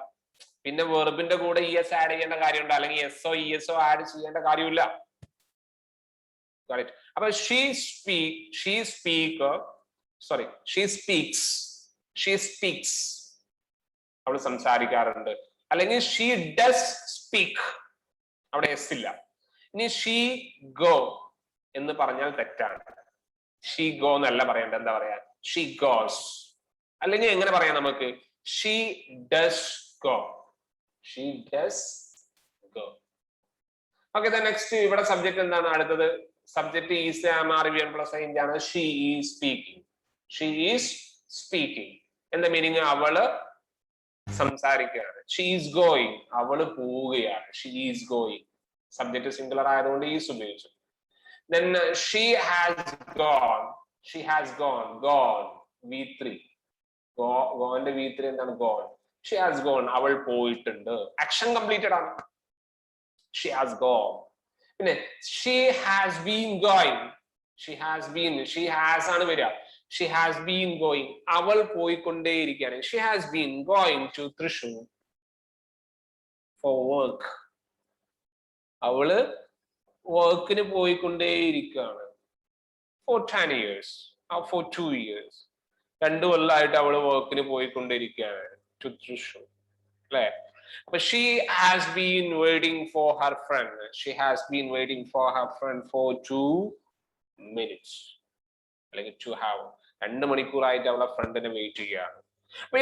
പിന്നെ വെർബിന്റെ കൂടെ ES ആഡ് ചെയ്യേണ്ട കാര്യമുണ്ട്, അല്ലെങ്കിൽ SO ESO ആഡ് ചെയ്യേണ്ട കാര്യമില്ല. അപ്പൊ ഷീ സ്പീക്സ്, അവൾ സംസാരിക്കാറുണ്ട്. അല്ലെങ്കിൽ ഷീ ഡസ് സ്പീക്ക്, അവിടെ എസ് ഇല്ല. ഇനി ഷീ ഗോ എന്ന് പറഞ്ഞാൽ തെറ്റാണ്. ഷീ ഗോ എന്നല്ല പറയേണ്ടത്, എന്താ പറയാ, ഷീ ഗോസ്. അല്ലെങ്കിൽ എങ്ങനെ പറയാം നമുക്ക്, she does go. She does go. Okay, next ഇവിടെ സബ്ജക്ട് എന്താണ് അടുത്തത്? Subject is am are V1 plus ING ആണ്. She is speaking. She is speaking എന്താ മീനിങ്? അവള് സംസാരിക്കുകയാണ്. ഷീ ഈസ് ഗോയിങ്, അവള് പോവുകയാണ്. She is going. Subject singular ആയതുകൊണ്ട് ഈസ് ഉപയോഗിച്ചു. Then she has gone. She has gone. Gone. V3. Goന്റെ V3 എന്താണ്? Gone. She has gone. അവൾ പോയിട്ടുണ്ട്. ആക്ഷൻ കംപ്ലീറ്റഡ് ആണ്. She has gone. പിന്നെ she has been going. She has ആണ് വരിക. She has been going. അവൾ പോയിക്കൊണ്ടേയിരിക്കുകയാണ്. She has been going to Thrissur for work. അവള് വർക്കിന് പോയിക്കൊണ്ടേയിരിക്കുകയാണ്. For 10 years. For 2 years. 2 കൊല്ലമായിട്ട് അവള് വർക്കിന് പോയിക്കൊണ്ടേയിരിക്കുകയാണ്. To Thrissur. അല്ലേ? But she has been waiting for her friend. She has been waiting for her friend for 2 minutes. അല്ലെങ്കിൽ 2 hours. 2 മണിക്കൂറായിട്ട് അവളെ ഫ്രണ്ടിനെ വെയിറ്റ് ചെയ്യുകയാണ്. അപ്പൊ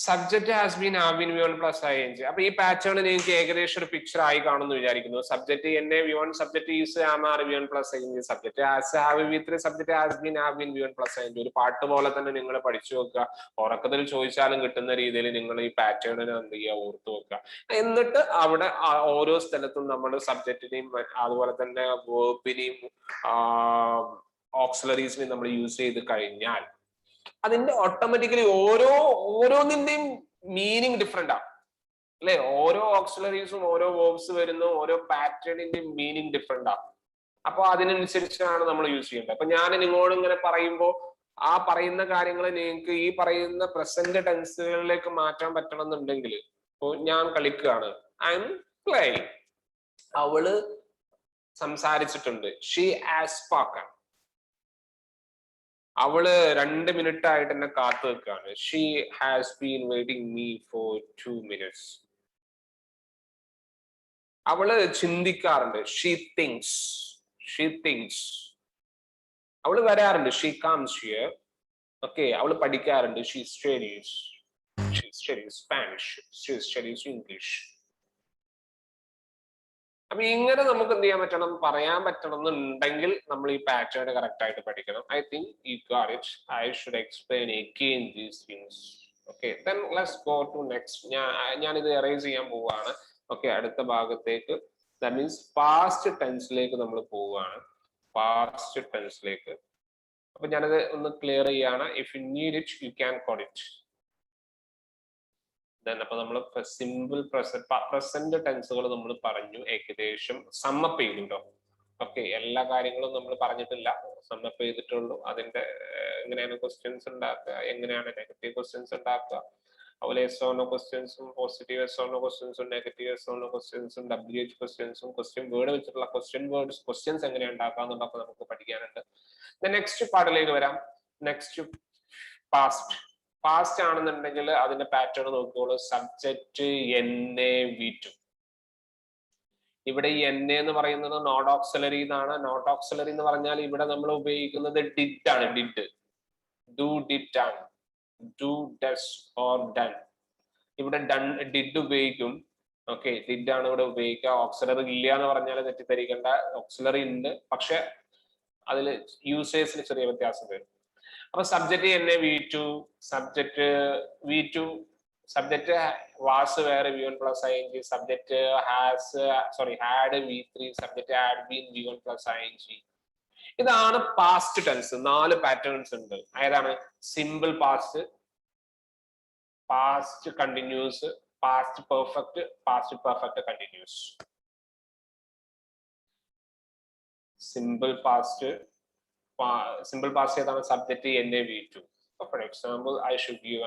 subject has been have been V1 plus ing. അപ്പൊ ഈ പാറ്റേൺ നിങ്ങൾക്ക് ഏകദേശം ഒരു പിക്ചർ ആയി കാണുമെന്ന് വിചാരിക്കുന്നു. സബ്ജക്ട് എന്നെ V1, subject is am are V1 plus ing, subject has have V3, subject has been have been V1 plus ing. ഒരു പാട്ട് പോലെ തന്നെ നിങ്ങൾ പഠിച്ചു വെക്കുക. ഉറക്കത്തിൽ ചോദിച്ചാലും കിട്ടുന്ന രീതിയിൽ നിങ്ങൾ ഈ പാറ്റേണിനെ എന്ത് ചെയ്യുക, ഓർത്ത് വെക്കുക. എന്നിട്ട് അവിടെ ഓരോ സ്ഥലത്തും നമ്മൾ സബ്ജക്റ്റിനെയും അതുപോലെ തന്നെ വേർബിനെയും ഓക്സിലറീസിനെയും നമ്മൾ യൂസ് ചെയ്ത് കഴിഞ്ഞാൽ അതിന്റെ ഓട്ടോമാറ്റിക്കലി ഓരോന്നിന്റെയും മീനിങ് ഡിഫറെന്റ് ആണ് അല്ലെ. ഓരോ ഓക്സിലറീസും ഓരോ വേർബ്സ് വരുന്ന ഓരോ പാറ്റേണിന്റെ മീനിങ് ഡിഫറെന്റ് ആണ്. അപ്പൊ അതിനനുസരിച്ചാണ് നമ്മൾ യൂസ് ചെയ്യേണ്ടത്. അപ്പൊ ഞാൻ നിങ്ങളോട് ഇങ്ങനെ പറയുമ്പോൾ ആ പറയുന്ന കാര്യങ്ങൾ നിങ്ങൾക്ക് ഈ പറയുന്ന പ്രസന്റ് ടെൻസുകളിലേക്ക് മാറ്റാൻ പറ്റണം എന്നുണ്ടെങ്കിൽ, ഇപ്പൊ ഞാൻ കളിക്കുകയാണ്, ഐ എം പ്ലേയിങ്, അവള് സംസാരിച്ചിട്ടുണ്ട്, ഷീ ഹാസ് സ്പോക്കൺ, അവള് 2 മിനിറ്റ് ആയിട്ട് എന്നെ കാത്തു വെക്കാണ്, she has been waiting me for 2 minutes. അവള് ചിന്തിക്കാറുണ്ട്, ഷീ തിങ്സ്, ഷീ തിങ്സ്. അവള് വരാറുണ്ട്, ഷീ കംസ് ഹിയർ. ഓക്കെ, അവള് പഠിക്കാറുണ്ട്, she studies, she studies Spanish, she studies English. അപ്പൊ ഇങ്ങനെ നമുക്ക് എന്ത് ചെയ്യാൻ പറ്റണം, പറയാൻ പറ്റണം എന്നുണ്ടെങ്കിൽ നമ്മൾ ഈ പാറ്റേൺ കറക്റ്റ് ആയിട്ട് പഠിക്കണം. I think you got it. I should explain again these things. Okay, then let's go to next. ഞാനിത് എറേസ് ചെയ്യാൻ പോവുകയാണ്. ഓക്കെ, അടുത്ത ഭാഗത്തേക്ക്. ദാറ്റ് മീൻസ് പാസ്റ്റ് ടെൻസിലേക്ക് നമ്മൾ പോവുകയാണ്, പാസ്റ്റ് ടെൻസിലേക്ക്. അപ്പൊ ഞാനത് ഒന്ന് ക്ലിയർ ചെയ്യാണ്. If you need it you can code it. അപ്പൊ നമ്മൾ സിമ്പിൾ പ്രസന്റ് ടെൻസുകൾ നമ്മൾ പറഞ്ഞു, ഏകദേശം സമ്മപ്പ് ചെയ്തു കേട്ടോ. ഓക്കെ, എല്ലാ കാര്യങ്ങളും നമ്മൾ പറഞ്ഞിട്ടില്ല, സമ്മപ്പ് ചെയ്തിട്ടുള്ളൂ. അതിന്റെ എങ്ങനെയാണ് ക്വസ്റ്റ്യൻസ് ഉണ്ടാക്കുക, എങ്ങനെയാണ് നെഗറ്റീവ് ക്വസ്റ്റ്യൻസ് ഉണ്ടാക്കുക, അതുപോലെ എസ് ഓർ ക്വസ്റ്റ്യൻസും, പോസിറ്റീവ് എസ് ഓർ ക്വസ്റ്റ്യൻസും, നെഗറ്റീവ് എസ് ഓർ ക്വസ്റ്റ്യൻസും, WH ക്വസ്റ്റ്യൻസും, ക്വസ്റ്റ്യൻ വേർഡ് വെച്ചിട്ടുള്ള ക്വസ്റ്റ്യൻസ് എങ്ങനെയാണ് ഉണ്ടാക്കാന്നുള്ളതൊക്കെ നമുക്ക് പഠിക്കാനുണ്ട്. നെക്സ്റ്റ് പാർട്ടിലേക്ക് വരാം. Next past. പാസ്റ്റ് ആണെന്നുണ്ടെങ്കിൽ അതിന്റെ പാറ്റേൺ നോക്കിക്കോളൂ. Subject NA-V2. ഇവിടെ ഈ NA എന്ന് പറയുന്നത് നോട്ട് ഓക്സിലറി എന്നാണ്. നോട്ട് ഓക്സിലറി എന്ന് പറഞ്ഞാൽ ഇവിടെ നമ്മൾ ഉപയോഗിക്കുന്നത് ഡിഡ് ആണ്. ഡിഡ്, ഡു, ഡിഡ് ആണ്. Do, does or done. ഇവിടെ ഡൺ, ഡിഡ് ഉപയോഗിക്കും. ഓക്കെ, ഡിഡ് ആണ് ഇവിടെ ഉപയോഗിക്കുക. ഓക്സിലറി ഇല്ല എന്ന് പറഞ്ഞാൽ തെറ്റിദ്ധരിക്കേണ്ട, ഓക്സിലറി ഉണ്ട്, പക്ഷെ അതിൽ യൂസേഴ്സിന് ചെറിയ വ്യത്യാസം വരും. അപ്പൊ subject NA-V2, subject V2, subject was were V1 plus ing, subject had V3, subject had been V1 plus ing. ഇതാണ് പാസ്റ്റ് ടെൻസ്. 4 പാറ്റേൺസ് ഉണ്ട്. ഏതാണ്? Simple past, past continuous, past perfect, past perfect continuous. Simple past ഏതാണ്? Subject NA-V2. For example I should give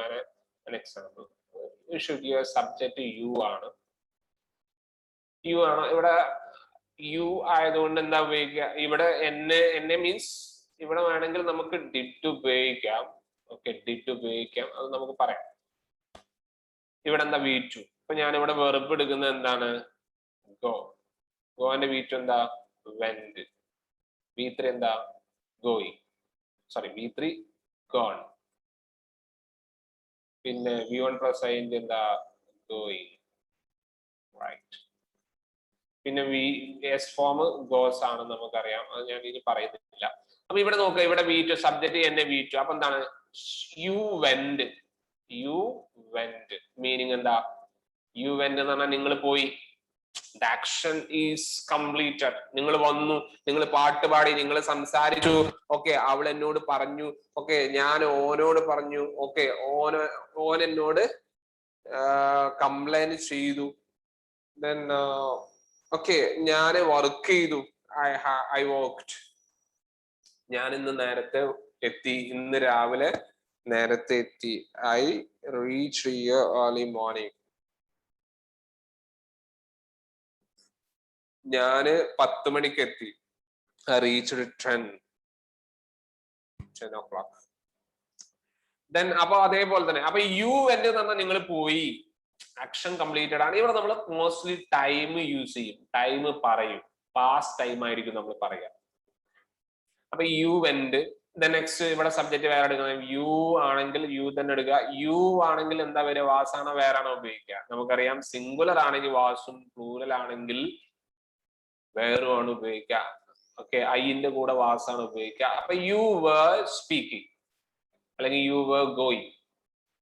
an example. You should give a subject U ആണ്. U ആണ്. ഇവിടെ U ആയതുകൊണ്ട് എന്താ ഉപയോഗിക്കുക? ഇവിടെ NA മീൻസ് ഇവിടെ വേണമെങ്കിൽ നമുക്ക് ഡിഡ് ഉപയോഗിക്കാം. ഓക്കെ, ഡിഡ് ഉപയോഗിക്കാം, അത് നമുക്ക് പറയാം. ഇവിടെ എന്താ V2. ഇപ്പൊ ഞാൻ ഇവിടെ വെർബ് എടുക്കുന്നത് എന്താണ്? ഗോ. ഗോന്റെ V2 എന്താ? വെന്റ്. V3 എന്താ? going. V3 gone. പിന്നെ V1 പ്ലസ് ing എന്താ? going. right. പിന്നെ S ഫോം goes ആണ്, നമുക്കറിയാം, അത് ഞാൻ ഇനി പറയുന്നില്ല. അപ്പൊ ഇവിടെ നോക്കുക, ഇവിടെ V2 സബ്ജക്ട് NA-V2. അപ്പൊ എന്താണ്? you went. you went meaning എന്താ? you went എന്ന് പറഞ്ഞാൽ നിങ്ങൾ പോയി. The action is completed. നിങ്ങൾ വന്നു, നിങ്ങൾ പാട്ട് പാടി, നിങ്ങൾ സംസാരിച്ചു. ഓക്കെ, അവൾ എന്നോട് പറഞ്ഞു. ഓക്കെ, ഞാൻ ഓനോട് പറഞ്ഞു. ഓക്കെ, ഓൻ എന്നോട് കംപ്ലൈന്റ് ചെയ്തു. ദെൻ ഓക്കെ, ഞാൻ വർക്ക് ചെയ്തു. I worked. ഞാൻ ഇന്ന് നേരത്തെ എത്തി. ഇന്ന് രാവിലെ നേരത്തെ എത്തി. I reached here early morning. ഞാന് 10 മണിക്ക് എത്തി. Reached 10 o'clock. ദെൻ അപ്പൊ അതേപോലെ തന്നെ അപ്പൊ യു എന്ന് പറഞ്ഞാൽ നിങ്ങൾ പോയി, ആക്ഷൻ കംപ്ലീറ്റഡ് ആണ്. ഇവിടെ നമ്മൾ മോസ്റ്റ്ലി ടൈം യൂസ് ചെയ്യും, ടൈം പറയും, പാസ്റ്റ് ടൈം ആയിരിക്കും നമ്മൾ പറയാം. അപ്പൊ യു വെന്റ്, നെക്സ്റ്റ് ഇവിടെ സബ്ജക്ട് വേറെ എടുക്കണം. യു ആണെങ്കിൽ യു തന്നെ എടുക്കുക. യു ആണെങ്കിൽ എന്താ വരിക? വാസാണോ വേറാണോ ഉപയോഗിക്കുക? നമുക്കറിയാം സിംഗുലർ ആണെങ്കിൽ വാസും പ്ലൂറൽ ആണെങ്കിൽ വേറുമാണ് ഉപയോഗിക്കുക. ഓക്കെ, ഐന്റെ കൂടെ വാസാണ് ഉപയോഗിക്കുക. അപ്പൊ യു വേർ സ്പീക്കിംഗ് അല്ലെങ്കിൽ you were going.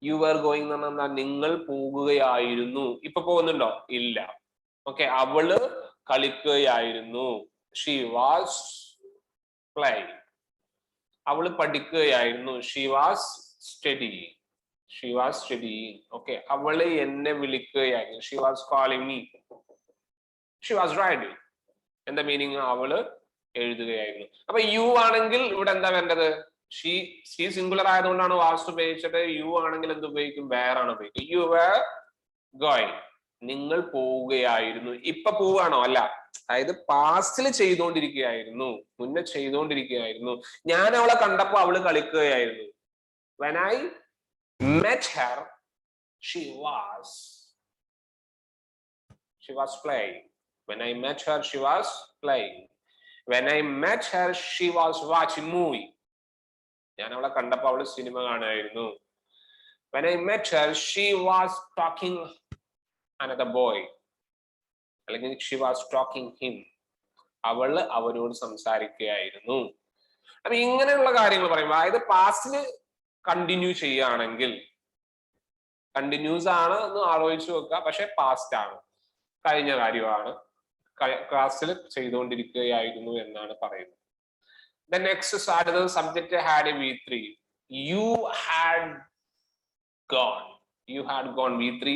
You were going എന്ന് പറഞ്ഞാൽ നിങ്ങൾ പോകുകയായിരുന്നു. ഇപ്പൊ പോകുന്നുണ്ടോ? ഇല്ല. ഓക്കെ, അവള് കളിക്കുകയായിരുന്നു. She was playing. അവള് പഠിക്കുകയായിരുന്നു. She was studying. She was studying. Okay, അവള് എന്നെ വിളിക്കുകയായിരുന്നു. She was calling me. She was riding. എന്താ മീനിങ്? അവള് എഴുതുകയായിരുന്നു. അപ്പൊ യു ആണെങ്കിൽ ഇവിടെ എന്താ വേണ്ടത്? ഷീ സിംഗുലർ ആയതുകൊണ്ടാണ് വാസ് ഉപയോഗിച്ചിട്ട്. യു ആണെങ്കിൽ എന്ത് ഉപയോഗിക്കും? വേറാണ് ഉപയോഗിക്കും. You were going. നിങ്ങൾ പോവുകയായിരുന്നു. ഇപ്പൊ പോവുകയാണോ? അല്ല. അതായത് പാസ്റ്റിൽ ചെയ്തുകൊണ്ടിരിക്കുകയായിരുന്നു, മുന്നേ ചെയ്തുകൊണ്ടിരിക്കുകയായിരുന്നു. ഞാൻ അവളെ കണ്ടപ്പോ അവള് കളിക്കുകയായിരുന്നു. When I met her, she was playing. When I met her, she was playing. When I met her, she was watching movie. ഞാൻ അവളെ കണ്ടപ്പോ അവള് cinema കാണുകയായിരുന്നു. When I met her, she was talking another boy. അല്ലെങ്കിൽ she was talking him. അവള് അവനോട് സംസാരിക്കുകയായിരുന്നു. അപ്പൊ ഇങ്ങനെയുള്ള കാര്യങ്ങൾ പറയുമ്പോൾ, അതായത് പാസ്റ്റില് കണ്ടിന്യൂ ചെയ്യുകയാണെങ്കിൽ, കണ്ടിന്യൂസ് ആണ് എന്ന് ആലോചിച്ച് വെക്കുക, പക്ഷെ പാസ്റ്റ് ആണ്, കഴിഞ്ഞ കാര്യമാണ്, ക്ലാസ്സിൽ ചെയ്തുകൊണ്ടിരിക്കുകയായിരുന്നു എന്നാണ് പറയുന്നത്. നെക്സ്റ്റ് അടുത്തത് subject had V3. You had gone. You had gone V3.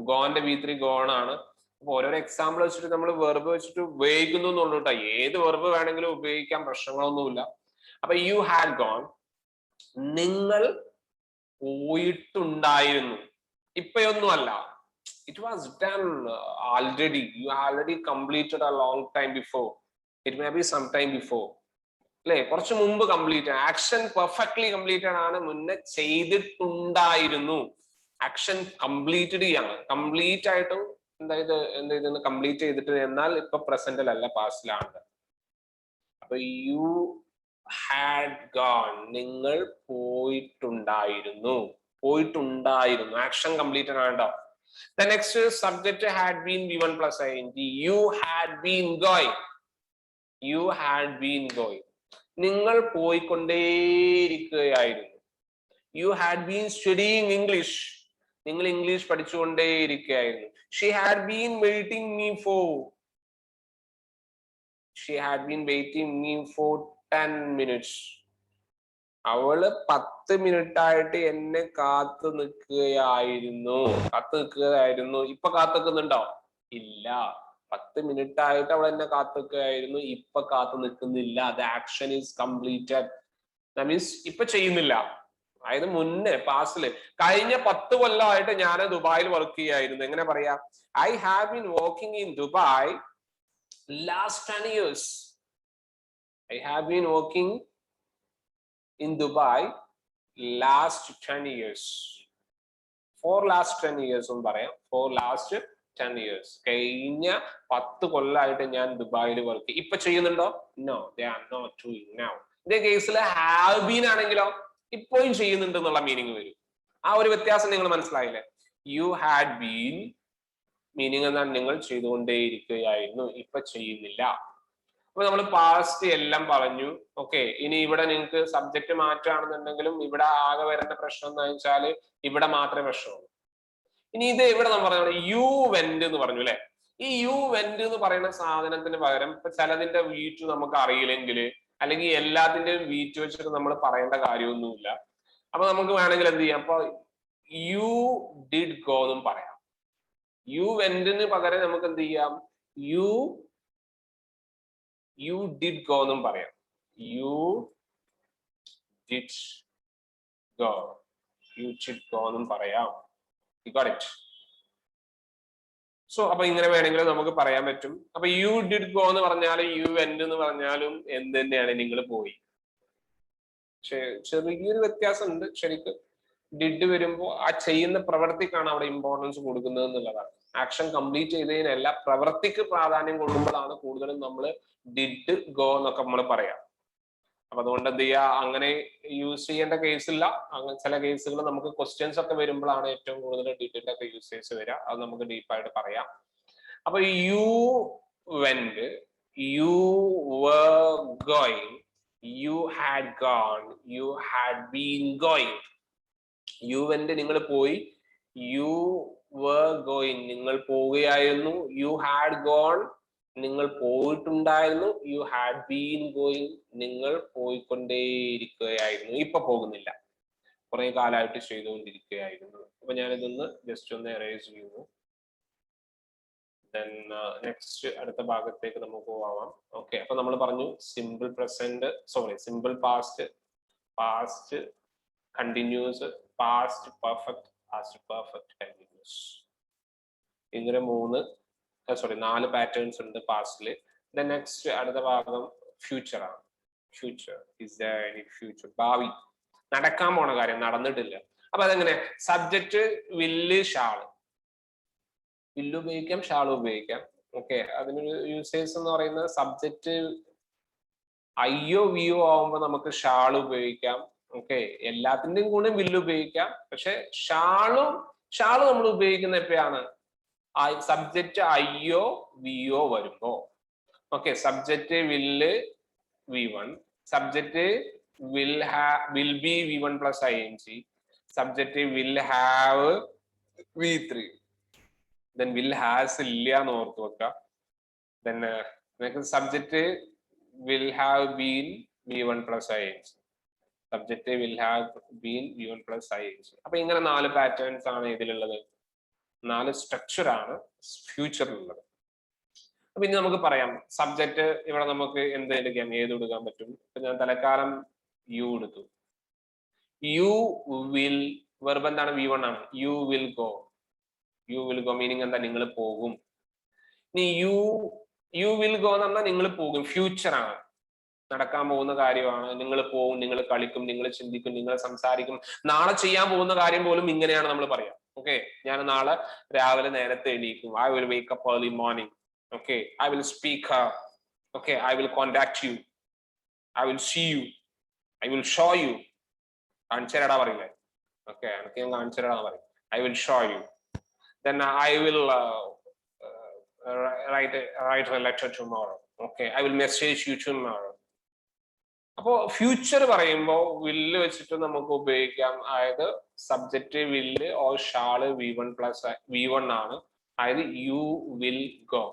ഗോന്റെ V3 ഗോൺ ആണ്. അപ്പൊ ഓരോ എക്സാമ്പിൾ വെച്ചിട്ട് നമ്മൾ വെർബ് വെച്ചിട്ട് ഉപയോഗിക്കുന്നു എന്നുള്ളൂ കേട്ടോ. ഏത് വെർബ് വേണമെങ്കിലും ഉപയോഗിക്കാൻ, പ്രശ്നങ്ങളൊന്നുമില്ല. അപ്പൊ യു ഹാഡ് ഗോൺ, നിങ്ങൾ പോയിട്ടുണ്ടായിരുന്നു. ഇപ്പൊയൊന്നും അല്ല. It was done already. You already completed a long time before. It may be some time before. അല്ലെ, കുറച്ച് മുമ്പ് കംപ്ലീറ്റ്. ആക്ഷൻ പെർഫെക്റ്റ്ലി കംപ്ലീറ്റഡ് ആണ്, മുന്നേ ചെയ്തിട്ടുണ്ടായിരുന്നു. ആക്ഷൻ കംപ്ലീറ്റഡ് ചെയ്യാണ്, കംപ്ലീറ്റ് ആയിട്ടും എന്താ കംപ്ലീറ്റ് ചെയ്തിട്ട്, എന്നാൽ ഇപ്പൊ പ്രസന്റിലല്ല, പാസ്റ്റിലാണ്. അപ്പൊ യു ഹാഡ് ഗോൺ, നിങ്ങൾ പോയിട്ടുണ്ടായിരുന്നു. പോയിട്ടുണ്ടായിരുന്നു, ആക്ഷൻ കംപ്ലീറ്റഡ് ആണ് കേട്ടോ. Next subject had been V1 plus ing. You had been going. You had been going, നിങ്ങൾ പോയിക്കൊണ്ടേയിരിക്കുകയായിരുന്നു. You had been studying English, നിങ്ങൾ ഇംഗ്ലീഷ് പഠിച്ചുകൊണ്ടേയിരിക്കുകയായിരുന്നു. She had been waiting me for. She had been waiting me for 10 minutes. അവള് 10 മിനിറ്റ് ആയിട്ട് എന്നെ കാത്തു നിൽക്കുകയായിരുന്നു. ഇപ്പൊ കാത്തു നിൽക്കുന്നുണ്ടോ? ഇല്ല. 10 മിനിറ്റ് ആയിട്ട് അവൾ എന്നെ കാത്തു നിൽക്കുകയായിരുന്നു. ഇപ്പൊ കാത്തു നിൽക്കുന്നില്ല. The action is completed. That means ഇപ്പൊ ചെയ്യുന്നില്ല. അതായത് മുന്നേ പാസ്റ്റില്, കഴിഞ്ഞ 10 കൊല്ലമായിട്ട് ഞാൻ ദുബായിൽ വർക്ക് ചെയ്യായിരുന്നു. എങ്ങനെ പറയാ? I have been working in Dubai last 10 years. I have been working in Dubai last 10 years. For last 10 years എന്ന് പറയാം. For last 10 years. കഴിഞ്ഞ 10 കൊല്ലമായിട്ട് ഞാൻ ദുബായിൽ വർക്ക്. ഇപ്പൊ ചെയ്യുന്നുണ്ടോ? No, they are not doing now. ഇതേ കേസിൽ have been ആണെങ്കിലോ ഇപ്പോഴും ചെയ്യുന്നുണ്ട് എന്നുള്ള മീനിങ് വരും. ആ ഒരു വ്യത്യാസം നിങ്ങൾ മനസ്സിലായില്ലേ? യു ഹാഡ് ബീൻ മീനിങ് എന്നാൽ നിങ്ങൾ ചെയ്തുകൊണ്ടേയിരിക്കുകയായിരുന്നു, ഇപ്പൊ ചെയ്യുന്നില്ല. അപ്പൊ നമ്മൾ പാസ്റ്റ് എല്ലാം പറഞ്ഞു. ഓക്കെ, ഇനി ഇവിടെ നിങ്ങൾക്ക് സബ്ജക്ട് മാറ്റാണെന്നുണ്ടെങ്കിലും ഇവിടെ ആകെ വരുന്ന പ്രശ്നം എന്ന് വെച്ചാല് ഇവിടെ മാത്രമേ പ്രശ്നമുള്ളൂ. ഇനി ഇത് ഇവിടെ നമ്മൾ പറഞ്ഞു യു വെന്റ് എന്ന് പറഞ്ഞു അല്ലെ. ഈ യു വെന്റ് എന്ന് പറയുന്ന സാധനത്തിന് പകരം ഇപ്പൊ ചിലതിന്റെ വീറ്റ് നമുക്ക് അറിയില്ലെങ്കിൽ, അല്ലെങ്കിൽ എല്ലാത്തിന്റെയും വീറ്റ് വെച്ചിട്ട് നമ്മൾ പറയേണ്ട കാര്യമൊന്നുമില്ല. അപ്പൊ നമുക്ക് വേണമെങ്കിൽ എന്ത് ചെയ്യാം? അപ്പൊ യു ഡിഡ് ഗോ എന്നും പറയാം. യു വെന്റിന് പകരം നമുക്ക് എന്ത് ചെയ്യാം? യു ഡിഡ് ഗോ എന്നും പറയാം. You did go, you did go എന്നും പറയാം. You got it? സോ അപ്പൊ ഇങ്ങനെ വേണമെങ്കിലും നമുക്ക് പറയാൻ പറ്റും. അപ്പൊ യു ഡിഡ് ഗോ എന്ന് പറഞ്ഞാലും യു വെന്റ് എന്ന് പറഞ്ഞാലും എന്ത് തന്നെയാണ്, നിങ്ങൾ പോയി. ചെറിയൊരു വ്യത്യാസം ഉണ്ട്. ശരിക്കും ഡിഡ് വരുമ്പോ ആ ചെയ്യുന്ന പ്രവൃത്തിക്കാണ് അവിടെ ഇമ്പോർട്ടൻസ് കൊടുക്കുന്നത് എന്നുള്ളതാണ്. ആക്ഷൻ കംപ്ലീറ്റ് ചെയ്തതിനല്ല, പ്രവൃത്തിക്ക് പ്രാധാന്യം കൊടുക്കുമ്പോഴാണ് കൂടുതലും നമ്മൾ ഡിഡ് ഗോ എന്നൊക്കെ നമ്മൾ പറയാം. അപ്പൊ അതുകൊണ്ട് എന്ത് ചെയ്യുക, അങ്ങനെ യൂസ് ചെയ്യേണ്ട കേസില്ല. അങ്ങനെ ചില കേസുകൾ നമുക്ക് ക്വസ്റ്റ്യൻസ് ഒക്കെ വരുമ്പോഴാണ് ഏറ്റവും കൂടുതൽ ഡീറ്റെയിൽ ഒക്കെ യൂസേഴ്സ് വരിക. അത് നമുക്ക് ഡീപ്പായിട്ട് പറയാം. അപ്പൊ you went, you were going, you had gone, you had been going. You went നിങ്ങൾ പോയി, യു were going നിങ്ങൾ പോവുകയായിരുന്നു, യു ഹാഡ് ഗോൺ നിങ്ങൾ പോയിട്ടുണ്ടായിരുന്നു, യു ഹാഡ് ബീൻ ഗോയിങ് നിങ്ങൾ പോയിക്കൊണ്ടേയിരിക്കുകയായിരുന്നു. ഇപ്പൊ പോകുന്നില്ല, കുറെ കാലമായിട്ട് ചെയ്തുകൊണ്ടിരിക്കുകയായിരുന്നു. അപ്പൊ ഞാനിതൊന്ന് ജസ്റ്റ് ഒന്ന് എറേസ് ചെയ്യുന്നു. ദെൻ നെക്സ്റ്റ് അടുത്ത ഭാഗത്തേക്ക് നമുക്ക് പോവാം. ഓക്കെ, അപ്പൊ നമ്മൾ പറഞ്ഞു simple present, simple past, past continuous, past perfect, past perfect continuous. ഇങ്ങനെ 4 പാറ്റേൺസ് ഉണ്ട് പാസ്റ്റില്. നെക്സ്റ്റ് അടുത്ത ഭാഗം ഫ്യൂച്ചർ ആണ്. Future, is there any future? ഭാവി, നടക്കാൻ പോണ കാര്യം, നടന്നിട്ടില്ല. അപ്പൊ അതെങ്ങനെ? സബ്ജക്റ്റ് വില്ല്, ഷാള്. വില്ല് ഉപയോഗിക്കാം, ഷാൾ ഉപയോഗിക്കാം. ഓക്കെ, അതിനൊരു യൂസേഴ്സ് എന്ന് പറയുന്നത് സബ്ജക്റ്റ് അയ്യോ വിയോ ആവുമ്പോ നമുക്ക് ഷാൾ ഉപയോഗിക്കാം. ഓക്കെ, എല്ലാത്തിന്റെയും കൂടെ വില്ല് ഉപയോഗിക്കാം. പക്ഷെ ഷാള് നമ്മൾ ഉപയോഗിക്കുന്ന എപ്പോഴാണ്? സബ്ജക്റ്റ് അയ്യോ വിയോ വരുമ്പോ. ഓക്കെ, സബ്ജക്റ്റ് വില്ല് V1, subject will be V1 plus ing, subject will have V3. then will has ഇല്ല എന്ന് ഓർത്ത് വെക്കാം. then subject will have been V1 plus ing, subject will have been V1 plus ing. അപ്പൊ ഇങ്ങനെ 4 പാറ്റേൺസ് ആണ് ഇതിലുള്ളത്, 4 സ്ട്രക്ചർ ആണ് ഫ്യൂച്ചറിലുള്ളത്. അപ്പൊ ഇനി നമുക്ക് പറയാം സബ്ജക്റ്റ് ഇവിടെ നമുക്ക് എന്ത് എടുക്കാം, ഏത് എടുക്കാൻ പറ്റും. ഇപ്പൊ ഞാൻ തൽക്കാലം യു എടുത്തു. യു വിൽ, വെർബ് എന്താണ്? V1 ആണ്. You will go, you will go meaning എന്താ? നിങ്ങൾ പോകും. ഇനി യു വിൽ ഗോ എന്ന് പറഞ്ഞാൽ നിങ്ങൾ പോകും, ഫ്യൂച്ചർ ആണ്, നടക്കാൻ പോകുന്ന കാര്യമാണ്. നിങ്ങൾ പോകും, നിങ്ങൾ കളിക്കും, നിങ്ങൾ ചിന്തിക്കും, നിങ്ങൾ സംസാരിക്കും. നാളെ ചെയ്യാൻ പോകുന്ന കാര്യം പോലും ഇങ്ങനെയാണ് നമ്മൾ പറയാം. ഓക്കെ, ഞാൻ നാളെ രാവിലെ നേരത്തെ എണീക്കും. I will wake up early morning. Okay, I will speak up. Okay, I will contact you, I will see you, I will show you. കാണിച്ചേരാടാ പറയില്ലേ? ഓക്കെ, എനിക്ക് ഞാൻ കാണിച്ചേരാടാ പറയും. I will show you. then I will write a letter tomorrow. Okay, I will message you tomorrow. അപ്പോ ഫ്യൂച്ചർ പറയുമ്പോൾ വില്ല് വെച്ചിട്ട് നമുക്ക് ഉപയോഗിക്കാം. അതായത് സബ്ജക്റ്റ് വില്ല് or shawl V1 plus V1 ആണ്. അതായത് യു വിൽ ഗോ.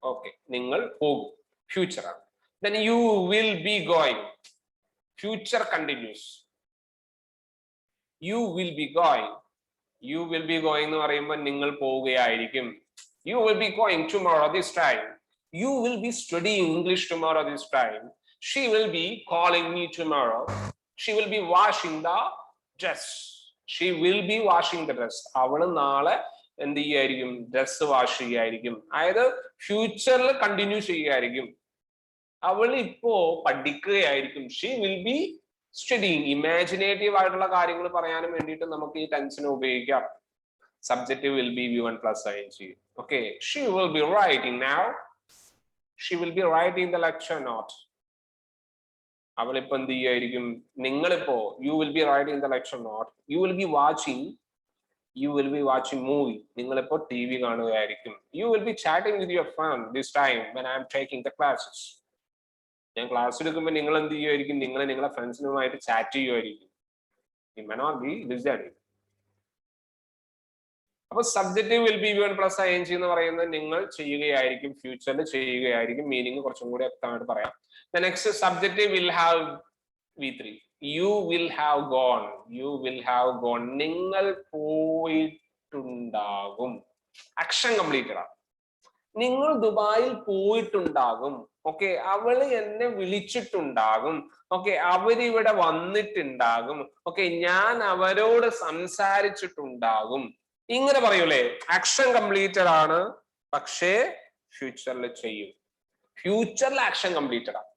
ഓക്കെ, നിങ്ങൾ പോകും, ഫ്യൂച്ചർ ആണ്. then you will be going, future continuous. you will be going, you will be going എന്ന് പറയുമ്പോൾ നിങ്ങൾ പോവുകയായിരിക്കും. you will be going tomorrow this time, you will be studying English tomorrow this time, she will be calling me tomorrow, she will be washing the dress, she will be washing the dress. അവള് നാളെ എന്ത് ചെയ്യായിരിക്കും? Dress wash ചെയ്യായിരിക്കും. അതായത് ഫ്യൂച്ചറിൽ കണ്ടിന്യൂ ചെയ്യുകയായിരിക്കും. അവൾ ഇപ്പോ പഠിക്കുകയായിരിക്കും. she will be studying. Imaginative ആയിട്ടുള്ള കാര്യങ്ങൾ പറയാനും വേണ്ടിയിട്ട് നമുക്ക് ഈ ടെൻസിനെ ഉപയോഗിക്കാം. Subject will be V1 plus ing. Okay, she will be writing now, she will be writing the lecture note. അവളിപ്പോ എന്ത് ചെയ്യായിരിക്കും? നിങ്ങളിപ്പോ you will be writing the lecture note, you will be watching movie. നിങ്ങളിപ്പോ TV കാണുകയായിരിക്കും. you will be chatting with your friend this time when I am taking the classes. ഞാൻ ക്ലാസ് എടുക്കുമ്പോൾ നിങ്ങൾ എന്ത് ചെയ്യുമായിരിക്കും? നിങ്ങൾ നിങ്ങളുടെ ഫ്രണ്ട്സിനുമായിട്ട് ചാറ്റ് ചെയ്യുമായിരിക്കും. You may not be listening. അപ്പൊ subject will be V1 plus ing എന്ന് പറയുന്നത് നിങ്ങൾ ചെയ്യുകയായിരിക്കും, ഫ്യൂച്ചറിൽ ചെയ്യുകയായിരിക്കും. മീനിങ് കുറച്ചും കൂടി വ്യക്തമായിട്ട് പറയാം. Next subject will have V3. you will have gone, you will have gone. നിങ്ങൾ പോയിട്ടുണ്ടാകും. ആക്ഷൻ കംപ്ലീറ്റഡ് ആണ്. നിങ്ങൾ ദുബായിൽ പോയിട്ടുണ്ടാകും. ഓക്കെ, അവള് എന്നെ വിളിച്ചിട്ടുണ്ടാകും. ഓക്കെ, അവരിവിടെ വന്നിട്ടുണ്ടാകും. ഓക്കെ, ഞാൻ അവരോട് സംസാരിച്ചിട്ടുണ്ടാകും. ഇങ്ങനെ പറയൂലേ? ആക്ഷൻ കംപ്ലീറ്റഡ് ആണ്, പക്ഷേ ഫ്യൂച്ചറിൽ ചെയ്യും. ഫ്യൂച്ചറിൽ ആക്ഷൻ കംപ്ലീറ്റഡ് ആണ്.